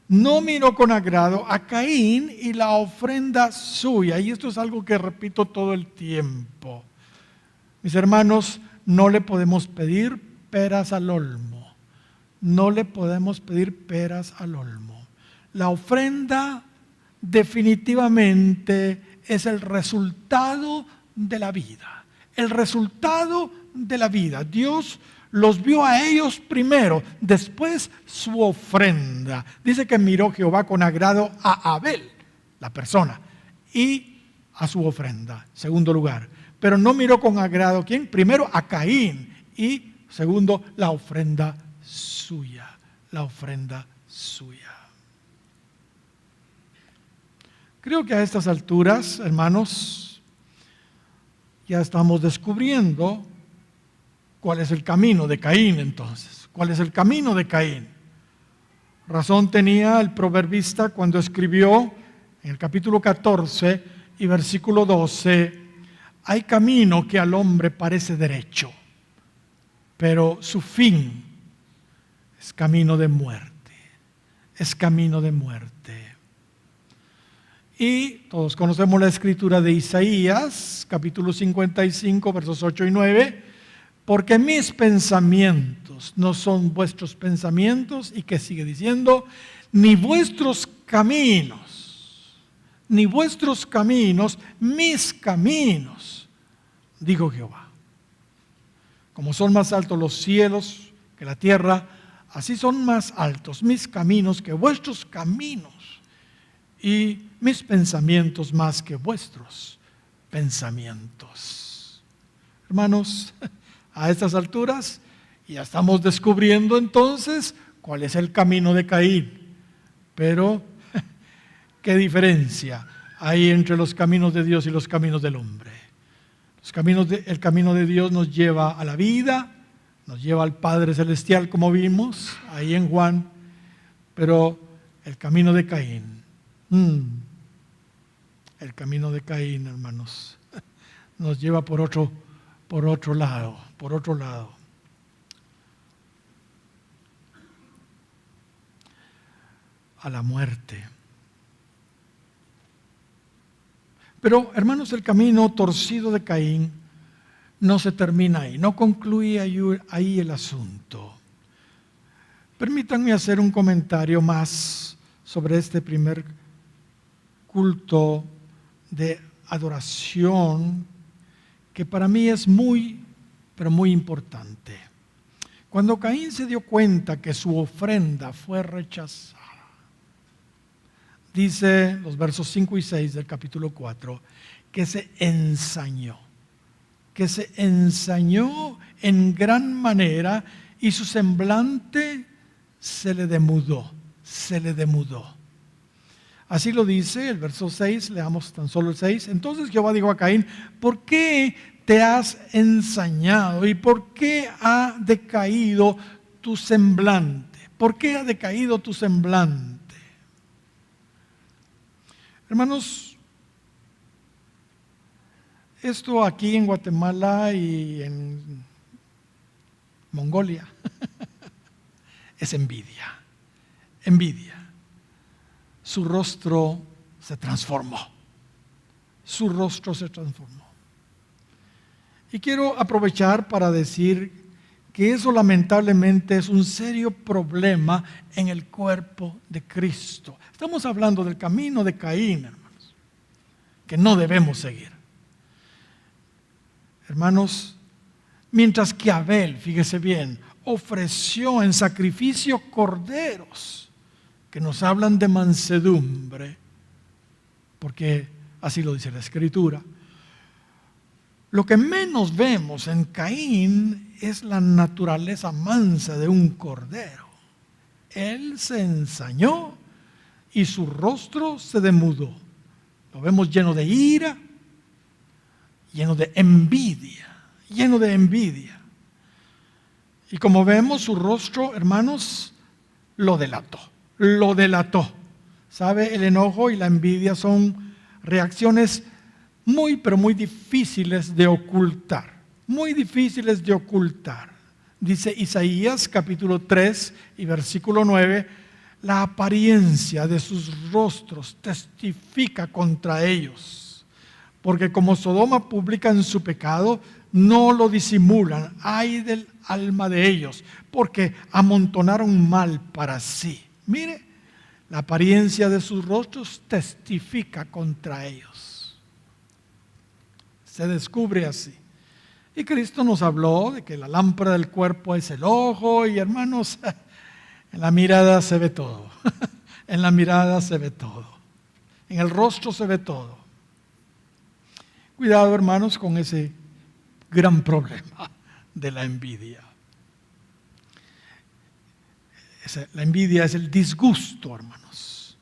no miró con agrado a Caín y la ofrenda suya. Y esto es algo que repito todo el tiempo. Mis hermanos, no le podemos pedir peras al olmo. No le podemos pedir peras al olmo. La ofrenda definitivamente es el resultado de la vida. El resultado de la vida. Dios los vio a ellos primero, después su ofrenda. Dice que miró Jehová con agrado a Abel, la persona, y a su ofrenda, segundo lugar. Pero no miró con agrado, ¿quién? Primero a Caín y segundo la ofrenda suya, la ofrenda suya. Creo que a estas alturas, hermanos, ya estamos descubriendo cuál es el camino de Caín entonces. ¿Cuál es el camino de Caín? Razón tenía el proverbista cuando escribió en el capítulo 14 y versículo 12, hay camino que al hombre parece derecho, pero su fin es camino de muerte, es camino de muerte. Y todos conocemos la escritura de Isaías, capítulo 55, versos 8 y 9, porque mis pensamientos no son vuestros pensamientos, y que sigue diciendo, ni vuestros caminos, mis caminos, dijo Jehová. Como son más altos los cielos que la tierra, así son más altos mis caminos que vuestros caminos, y mis pensamientos más que vuestros pensamientos. Hermanos, a estas alturas ya estamos descubriendo entonces cuál es el camino de Caín. Pero, ¿qué diferencia hay entre los caminos de Dios y los caminos del hombre? El camino de Dios nos lleva a la vida, nos lleva al Padre Celestial, como vimos ahí en Juan, pero el camino de Caín, hermanos, nos lleva por otro lado. A la muerte. Pero, hermanos, el camino torcido de Caín no se termina ahí, no concluye ahí el asunto. Permítanme hacer un comentario más sobre este primer culto de adoración, que para mí es muy, pero muy importante. Cuando Caín se dio cuenta que su ofrenda fue rechazada, dice los versos 5 y 6 del capítulo 4, que se ensañó en gran manera, y su semblante se le demudó. Así lo dice el verso 6, leamos tan solo el 6. Entonces Jehová dijo a Caín, ¿por qué te has ensañado y por qué ha decaído tu semblante? ¿Por qué ha decaído tu semblante? Hermanos, esto aquí en Guatemala y en Mongolia es envidia. Su rostro se transformó. Y quiero aprovechar para decir que eso lamentablemente es un serio problema en el cuerpo de Cristo. Estamos hablando del camino de Caín, hermanos, que no debemos seguir. Hermanos, mientras que Abel, fíjese bien, ofreció en sacrificio corderos que nos hablan de mansedumbre, porque así lo dice la Escritura. Lo que menos vemos en Caín es la naturaleza mansa de un cordero. Él se ensañó y su rostro se demudó. Lo vemos lleno de ira, lleno de envidia. Y como vemos, su rostro, hermanos, lo delató. ¿Sabe? El enojo y la envidia son reacciones muy, pero muy difíciles de ocultar. Dice Isaías capítulo 3 y versículo 9, la apariencia de sus rostros testifica contra ellos, porque como Sodoma publican su pecado, no lo disimulan. Ay del alma de ellos, porque amontonaron mal para sí. Mire, La apariencia de sus rostros testifica contra ellos. Se descubre así. Y Cristo nos habló de que la lámpara del cuerpo es el ojo, y hermanos, en la mirada se ve todo. En la mirada se ve todo. En el rostro se ve todo. Cuidado, hermanos, con ese gran problema de la envidia. La envidia es el disgusto, hermanos,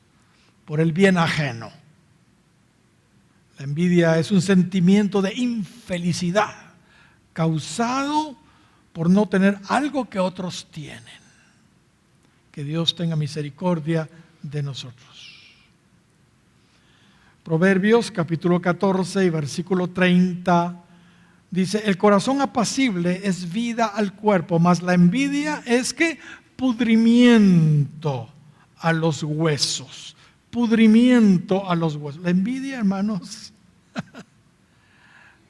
por el bien ajeno. La envidia es un sentimiento de infelicidad causado por no tener algo que otros tienen. Que Dios tenga misericordia de nosotros. Proverbios capítulo 14 y versículo 30 dice: el corazón apacible es vida al cuerpo, mas la envidia es que pudrimiento a los huesos. Pudrimiento a los huesos. La envidia, hermanos,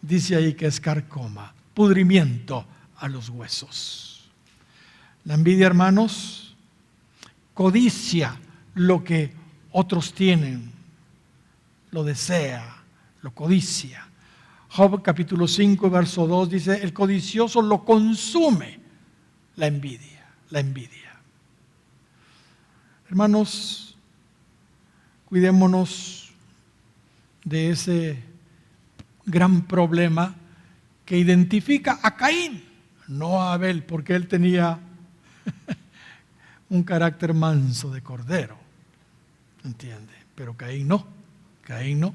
dice ahí que es carcoma. Pudrimiento a los huesos. La envidia, hermanos, codicia lo que otros tienen, lo desea, lo codicia. Job capítulo 5, verso 2 dice: el codicioso lo consume la envidia, la envidia. Hermanos, cuidémonos de ese gran problema que identifica a Caín, no a Abel, porque él tenía un carácter manso de cordero, ¿entiende? Pero Caín no, Caín no.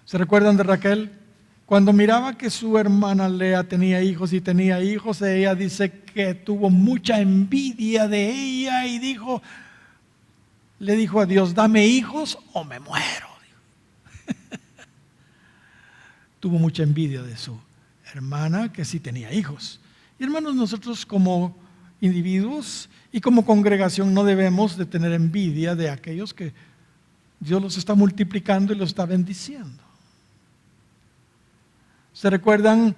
¿Se recuerdan de Raquel? Cuando miraba que su hermana Lea tenía hijos y tenía hijos, ella dice que tuvo mucha envidia de ella y le dijo a Dios: dame hijos o me muero. Tuvo mucha envidia de su hermana que sí tenía hijos. Y hermanos, nosotros como individuos y como congregación no debemos de tener envidia de aquellos que Dios los está multiplicando y los está bendiciendo. ¿Se recuerdan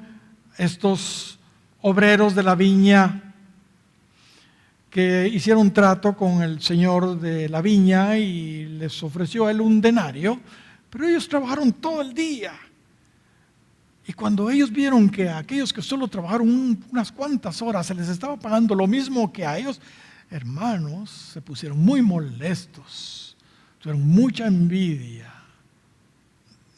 estos obreros de la viña que hicieron un trato con el señor de la viña y les ofreció a él un denario? Pero ellos trabajaron todo el día. Y cuando ellos vieron que a aquellos que solo trabajaron unas cuantas horas se les estaba pagando lo mismo que a ellos, hermanos, se pusieron muy molestos. Tuvieron mucha envidia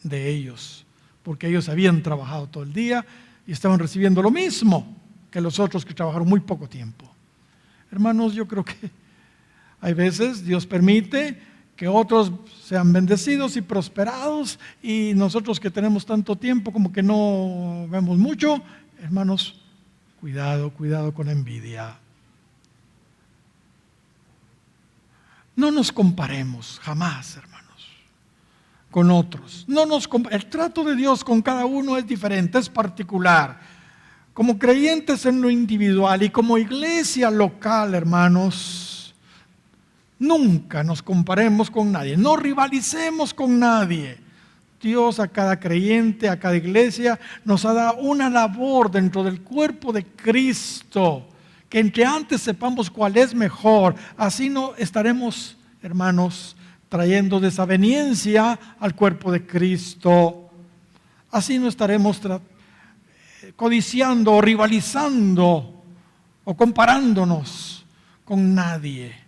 de ellos, porque ellos habían trabajado todo el día y estaban recibiendo lo mismo que los otros que trabajaron muy poco tiempo. Hermanos, yo creo que hay veces Dios permite que otros sean bendecidos y prosperados, y nosotros que tenemos tanto tiempo como que no vemos mucho. Hermanos, cuidado, cuidado con la envidia. No nos comparemos jamás, hermanos, con otros. El trato de Dios con cada uno es diferente, es particular. Como creyentes en lo individual y como iglesia local, hermanos, nunca nos comparemos con nadie, no rivalicemos con nadie. Dios a cada creyente, a cada iglesia, nos ha dado una labor dentro del cuerpo de Cristo, que entre antes sepamos cuál es mejor. Así no estaremos, hermanos, trayendo desaveniencia al cuerpo de Cristo. Así no estaremos codiciando o rivalizando o comparándonos con nadie.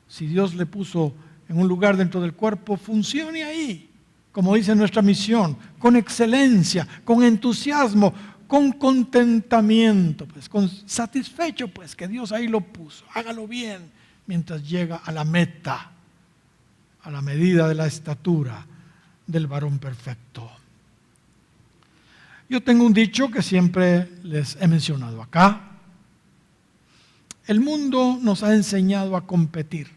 Si Dios le puso en un lugar dentro del cuerpo, funcione ahí, como dice nuestra misión, con excelencia, con entusiasmo, con contentamiento, pues, con satisfecho, pues, que Dios ahí lo puso. Hágalo bien mientras llega a la meta, a la medida de la estatura del varón perfecto. Yo tengo un dicho que siempre les he mencionado acá. El mundo nos ha enseñado a competir.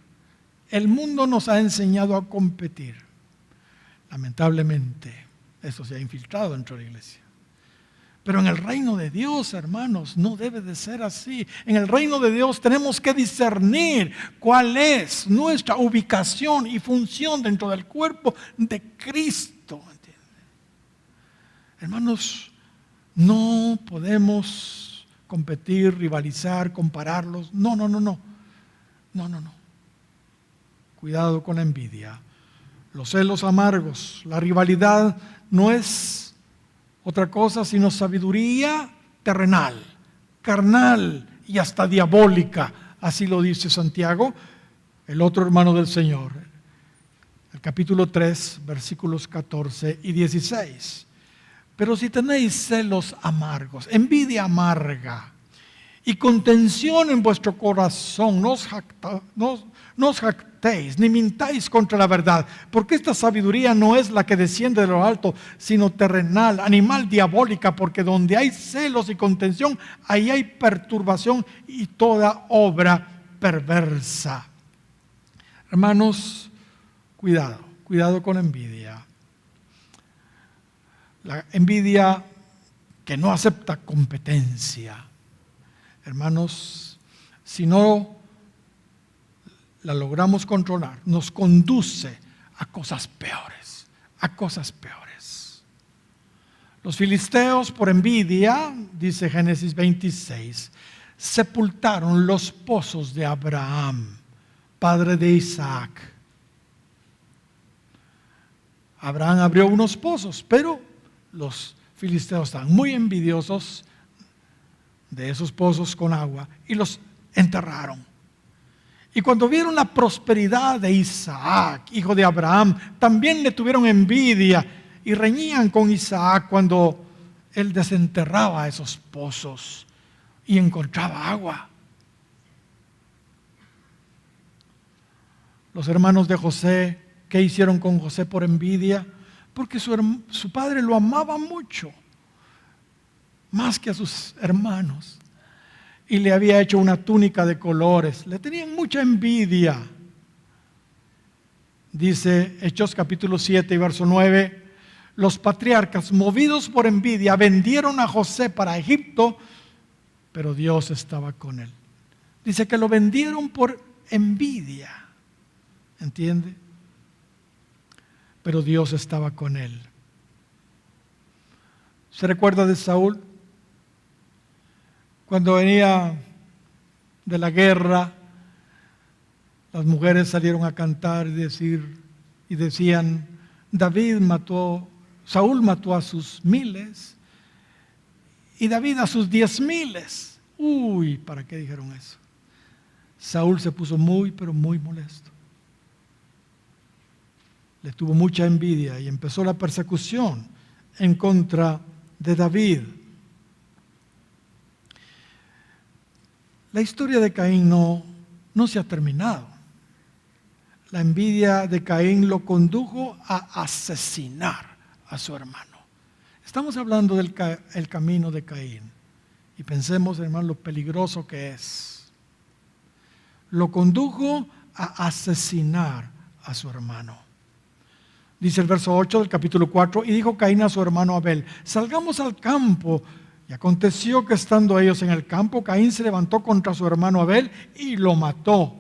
El mundo nos ha enseñado a competir. Lamentablemente, eso se ha infiltrado dentro de la iglesia. Pero en el reino de Dios, hermanos, no debe de ser así. En el reino de Dios tenemos que discernir cuál es nuestra ubicación y función dentro del cuerpo de Cristo. ¿Entiende? Hermanos, no podemos competir, rivalizar, compararlos. No. Cuidado con la envidia. Los celos amargos, la rivalidad no es otra cosa sino sabiduría terrenal, carnal y hasta diabólica. Así lo dice Santiago, el otro hermano del Señor. El capítulo 3, versículos 14 y 16. Pero si tenéis celos amargos, envidia amarga y contención en vuestro corazón, no os jactéis, ni mintáis contra la verdad, porque esta sabiduría no es la que desciende de lo alto, sino terrenal, animal, diabólica, porque donde hay celos y contención, ahí hay perturbación y toda obra perversa. Hermanos, cuidado con la envidia. La envidia que no acepta competencia. Hermanos, si no la logramos controlar, nos conduce a cosas peores, Los filisteos, por envidia, dice Génesis 26, sepultaron los pozos de Abraham, padre de Isaac. Abraham abrió unos pozos, pero los filisteos estaban muy envidiosos de esos pozos con agua y los enterraron. Y cuando vieron la prosperidad de Isaac, hijo de Abraham, también le tuvieron envidia y reñían con Isaac cuando él desenterraba esos pozos y encontraba agua. Los hermanos de José, ¿qué hicieron con José por envidia? Porque su padre lo amaba mucho, más que a sus hermanos. Y le había hecho una túnica de colores. Le tenían mucha envidia. Dice Hechos capítulo 7 y verso 9, los patriarcas, movidos por envidia, vendieron a José para Egipto, pero Dios estaba con él. Dice que lo vendieron por envidia. ¿Entiende? Pero Dios estaba con él. ¿Se recuerda de Saúl? Cuando venía de la guerra, las mujeres salieron a cantar y decían, Saúl mató a sus 1000 y David a sus 10,000. Uy, ¿para qué dijeron eso? Saúl se puso muy, pero muy molesto. Le tuvo mucha envidia y empezó la persecución en contra de David. La historia de Caín no se ha terminado. La envidia de Caín lo condujo a asesinar a su hermano. Estamos hablando del camino de Caín. Y pensemos, hermano, lo peligroso que es. Lo condujo a asesinar a su hermano. Dice el verso 8 del capítulo 4, y dijo Caín a su hermano Abel, salgamos al campo. Y aconteció que estando ellos en el campo, Caín se levantó contra su hermano Abel y lo mató.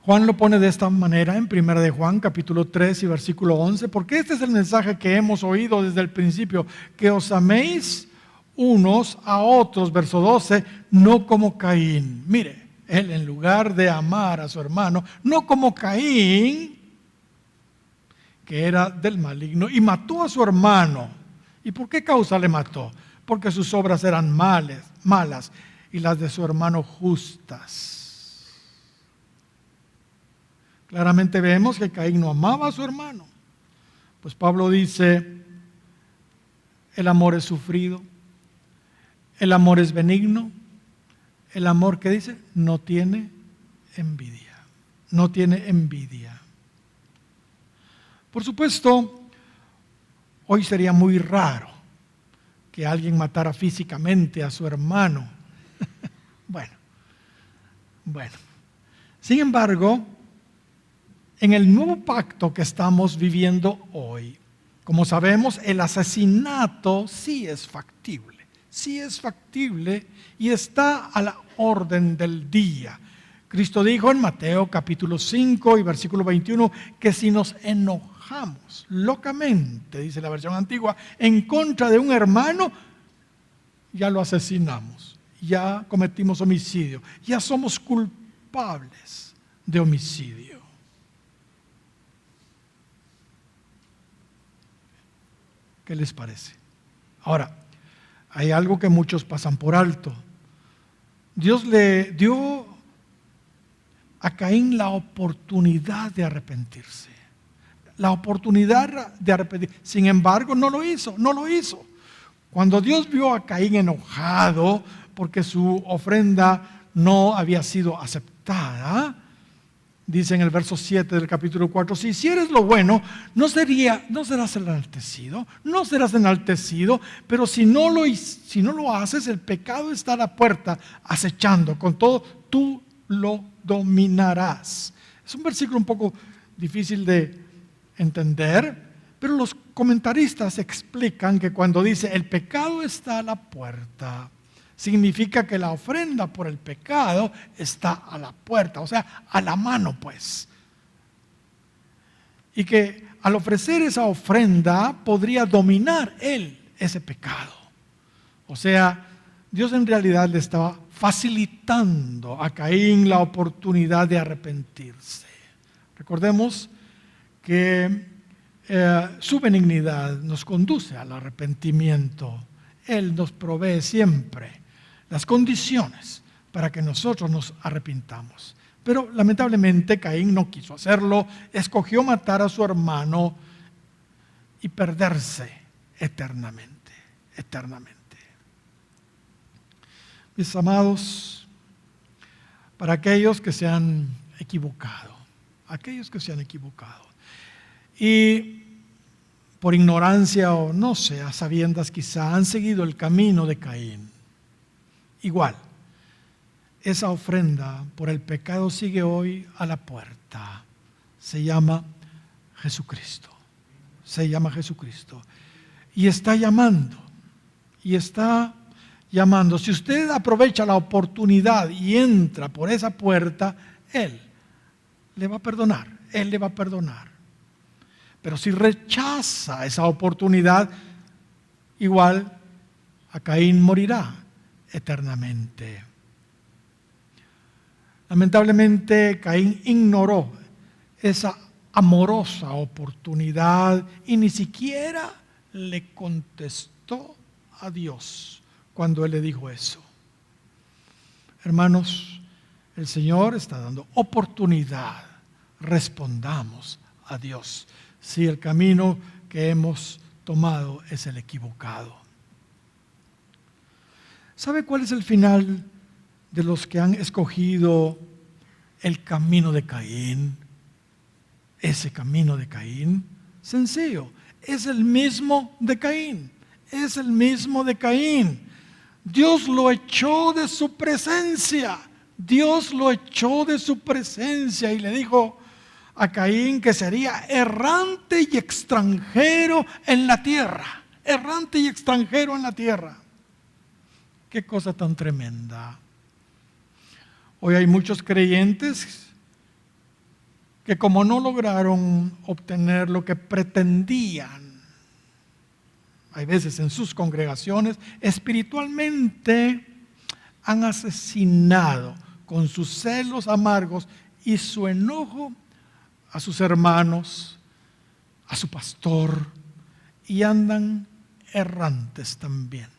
Juan lo pone de esta manera en 1 de Juan, capítulo 3 y versículo 11, porque este es el mensaje que hemos oído desde el principio, que os améis unos a otros, verso 12, no como Caín. Mire, él en lugar de amar a su hermano, no como Caín, que era del maligno, y mató a su hermano. ¿Y por qué causa le mató? Porque sus obras eran malas y las de su hermano justas. Claramente vemos que Caín no amaba a su hermano. Pues Pablo dice, el amor es sufrido, el amor es benigno, el amor, ¿qué dice? No tiene envidia, no tiene envidia. Por supuesto, hoy sería muy raro que alguien matara físicamente a su hermano. Bueno. Sin embargo, en el nuevo pacto que estamos viviendo hoy, como sabemos, el asesinato sí es factible y está a la orden del día. Cristo dijo en Mateo capítulo 5 y versículo 21 que si nos enojamos locamente, dice la versión antigua, en contra de un hermano, ya lo asesinamos, ya cometimos homicidio, ya somos culpables de homicidio. ¿Qué les parece? Ahora, hay algo que muchos pasan por alto. Dios le dio a Caín la oportunidad de arrepentirse. La oportunidad de arrepentirse. Sin embargo, no lo hizo. Cuando Dios vio a Caín enojado porque su ofrenda no había sido aceptada, dice en el verso 7 del capítulo 4, si hicieres lo bueno, no serás enaltecido, pero si no lo haces, el pecado está a la puerta acechando, con todo tú lo dominarás. Es un versículo un poco difícil de entender, pero los comentaristas explican que cuando dice el pecado está a la puerta, significa que la ofrenda por el pecado está a la puerta, o sea, a la mano pues. Y que al ofrecer esa ofrenda podría dominar él ese pecado. O sea, Dios en realidad le estaba facilitando a Caín la oportunidad de arrepentirse. Recordemos que su benignidad nos conduce al arrepentimiento. Él nos provee siempre las condiciones para que nosotros nos arrepintamos. Pero lamentablemente Caín no quiso hacerlo, escogió matar a su hermano y perderse eternamente. Mis amados, para aquellos que se han equivocado, y por ignorancia o no sé, a sabiendas quizá, han seguido el camino de Caín. Igual, esa ofrenda por el pecado sigue hoy a la puerta. Se llama Jesucristo. Y está llamando. Si usted aprovecha la oportunidad y entra por esa puerta, Él le va a perdonar. Pero si rechaza esa oportunidad, igual a Caín morirá eternamente. Lamentablemente, Caín ignoró esa amorosa oportunidad y ni siquiera le contestó a Dios cuando Él le dijo eso. Hermanos, el Señor está dando oportunidad. Respondamos a Dios si el camino que hemos tomado es el equivocado. ¿Sabe cuál es el final de los que han escogido el camino de Caín? Ese camino de Caín, sencillo, es el mismo de Caín. Dios lo echó de su presencia. Y le dijo a Caín que sería errante y extranjero en la tierra. Qué cosa tan tremenda. Hoy hay muchos creyentes que como no lograron obtener lo que pretendían, hay veces en sus congregaciones, espiritualmente han asesinado con sus celos amargos y su enojo a sus hermanos, a su pastor, y andan errantes también.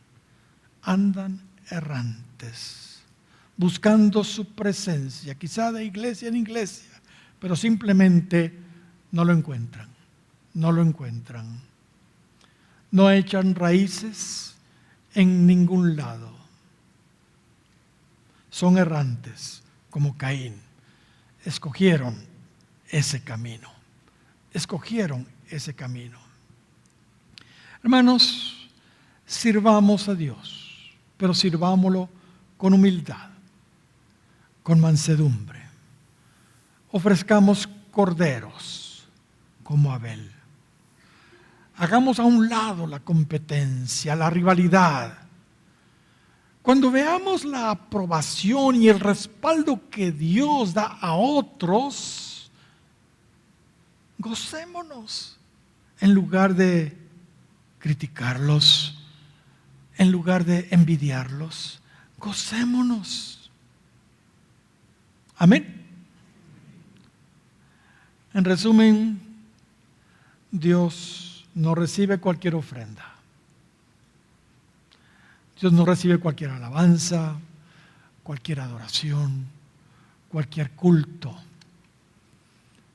Buscando su presencia, quizá de iglesia en iglesia, pero simplemente no lo encuentran. No echan raíces en ningún lado. Son errantes como Caín. Escogieron ese camino. Hermanos, sirvamos a Dios, pero sirvámoslo con humildad, con mansedumbre. Ofrezcamos corderos como Abel. Hagamos a un lado la competencia, la rivalidad. Cuando veamos la aprobación y el respaldo que Dios da a otros, gocémonos en lugar de criticarlos, en lugar de envidiarlos. Gocémonos. Amén. En resumen, Dios no recibe cualquier ofrenda. Dios no recibe cualquier alabanza, cualquier adoración, cualquier culto.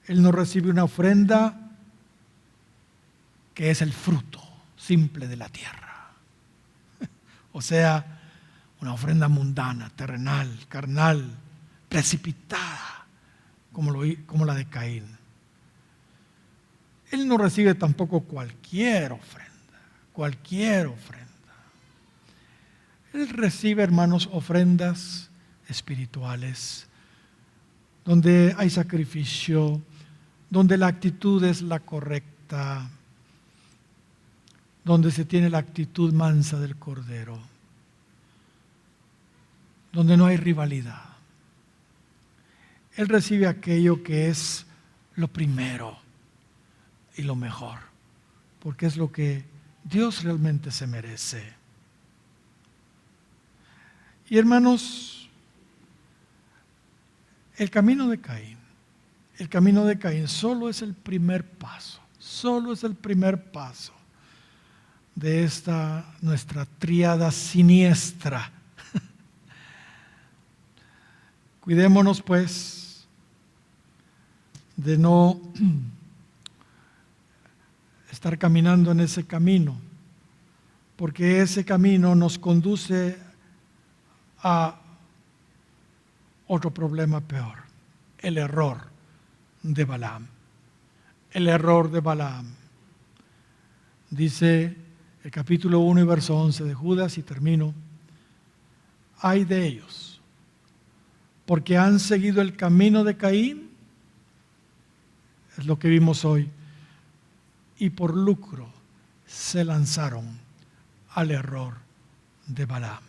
Él no recibe una ofrenda que es el fruto simple de la tierra. O sea, una ofrenda mundana, terrenal, carnal, precipitada, como la de Caín. Él no recibe tampoco cualquier ofrenda. Él recibe, hermanos, ofrendas espirituales, donde hay sacrificio, donde la actitud es la correcta, donde se tiene la actitud mansa del Cordero, donde no hay rivalidad. Él recibe aquello que es lo primero y lo mejor, porque es lo que Dios realmente se merece. Y hermanos, el camino de Caín solo es el primer paso, de esta nuestra tríada siniestra. Cuidémonos pues de no estar caminando en ese camino, porque ese camino nos conduce a otro problema peor, el error de Balaam. Dice el capítulo 1 y verso 11 de Judas, y termino: ay de ellos, porque han seguido el camino de Caín, es lo que vimos hoy, y por lucro se lanzaron al error de Balaam.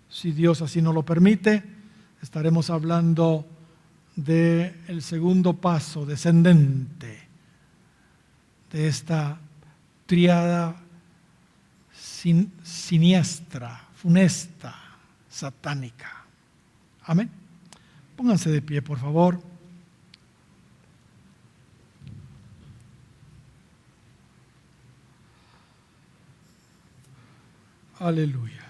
Si Dios así no lo permite, estaremos hablando del segundo paso descendente de esta tríada siniestra, funesta, satánica. Amén. Pónganse de pie, por favor. Aleluya.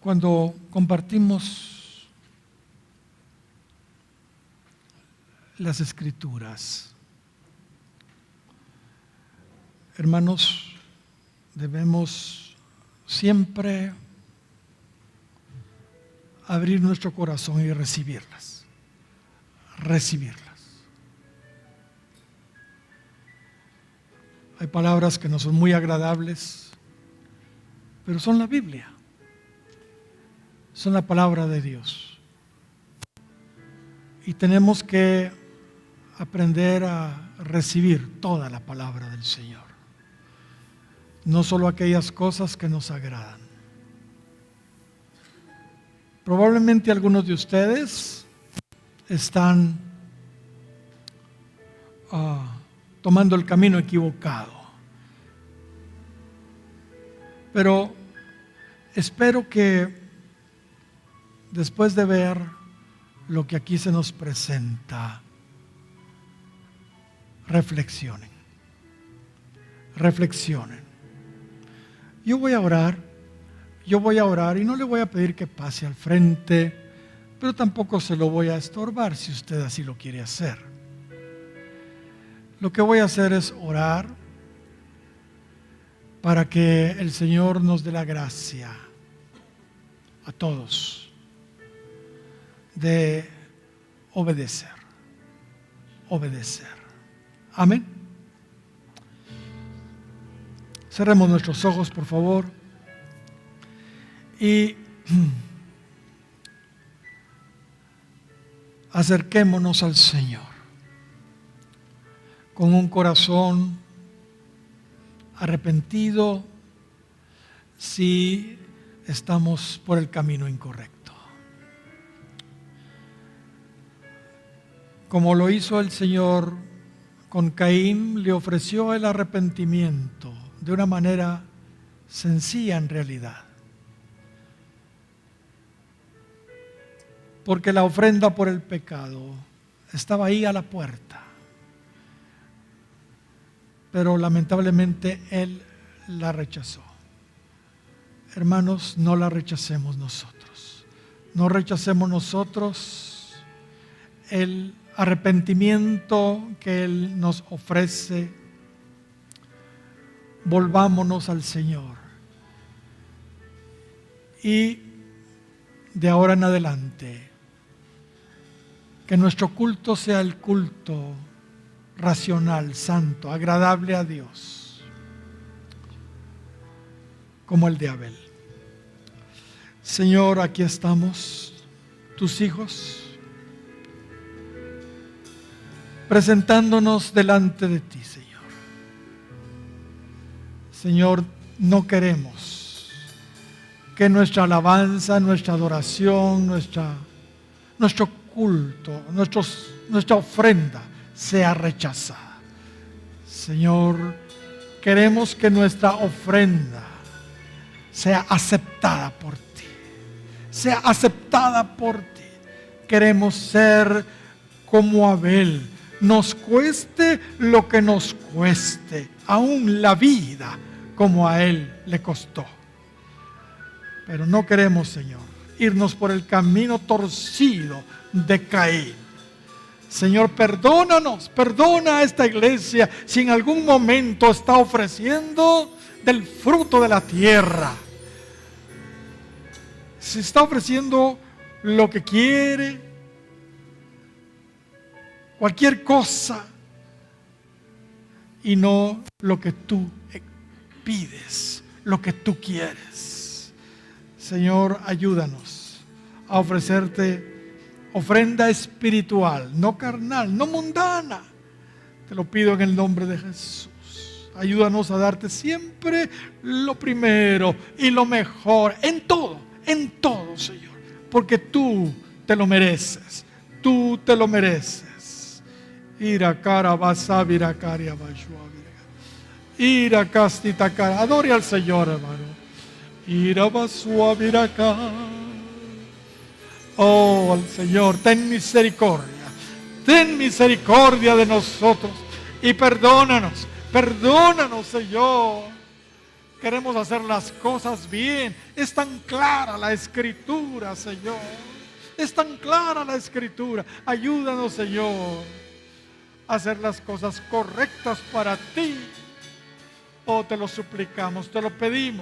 Cuando compartimos las Escrituras, hermanos, debemos siempre abrir nuestro corazón y recibirlas. Hay palabras que no son muy agradables, pero son la Biblia. Son la palabra de Dios. Y tenemos que aprender a recibir toda la palabra del Señor. No solo aquellas cosas que nos agradan. Probablemente algunos de ustedes están tomando el camino equivocado. Pero espero que después de ver lo que aquí se nos presenta, reflexionen. Yo voy a orar y no le voy a pedir que pase al frente, pero tampoco se lo voy a estorbar si usted así lo quiere hacer. Lo que voy a hacer es orar para que el Señor nos dé la gracia a todos de obedecer. Amén. Cerremos nuestros ojos, por favor, y acerquémonos al Señor con un corazón arrepentido si estamos por el camino incorrecto. como lo hizo el Señor con Caín, le ofreció el arrepentimiento de una manera sencilla en realidad. Porque la ofrenda por el pecado estaba ahí a la puerta. Pero lamentablemente él la rechazó. Hermanos, no la rechacemos nosotros. No rechacemos nosotros el arrepentimiento que Él nos ofrece. Volvámonos al Señor. Y de ahora en adelante, que nuestro culto sea el culto racional, santo, agradable a Dios, como el de Abel. Señor, aquí estamos, tus hijos, presentándonos delante de ti, Señor. Señor, no queremos que nuestra alabanza, nuestra adoración, nuestro culto, nuestra ofrenda sea rechazada. Señor, queremos que nuestra ofrenda sea aceptada por ti. Sea aceptada por ti. Queremos ser como Abel, nos cueste lo que nos cueste, aún la vida como a él le costó. Pero no queremos, Señor, irnos por el camino torcido de Caín. Señor, perdónanos, perdona a esta iglesia si en algún momento está ofreciendo del fruto de la tierra. Si está ofreciendo lo que quiere, cualquier cosa, y no lo que tú pides, lo que tú quieres. Señor, ayúdanos a ofrecerte ofrenda espiritual, no carnal, no mundana. Te lo pido en el nombre de Jesús. Ayúdanos a darte siempre lo primero y lo mejor, en todo, Señor, porque tú te lo mereces, tú te lo mereces. Ira cara basa vira caria bashua ira castita cara. Adore al Señor, hermano. Ira basua vira cara. Oh, al Señor, ten misericordia de nosotros y perdónanos, Señor. Queremos hacer las cosas bien. Es tan clara la Escritura, Señor. Es tan clara la Escritura. Ayúdanos, Señor, a hacer las cosas correctas para ti. Oh, te lo suplicamos, te lo pedimos.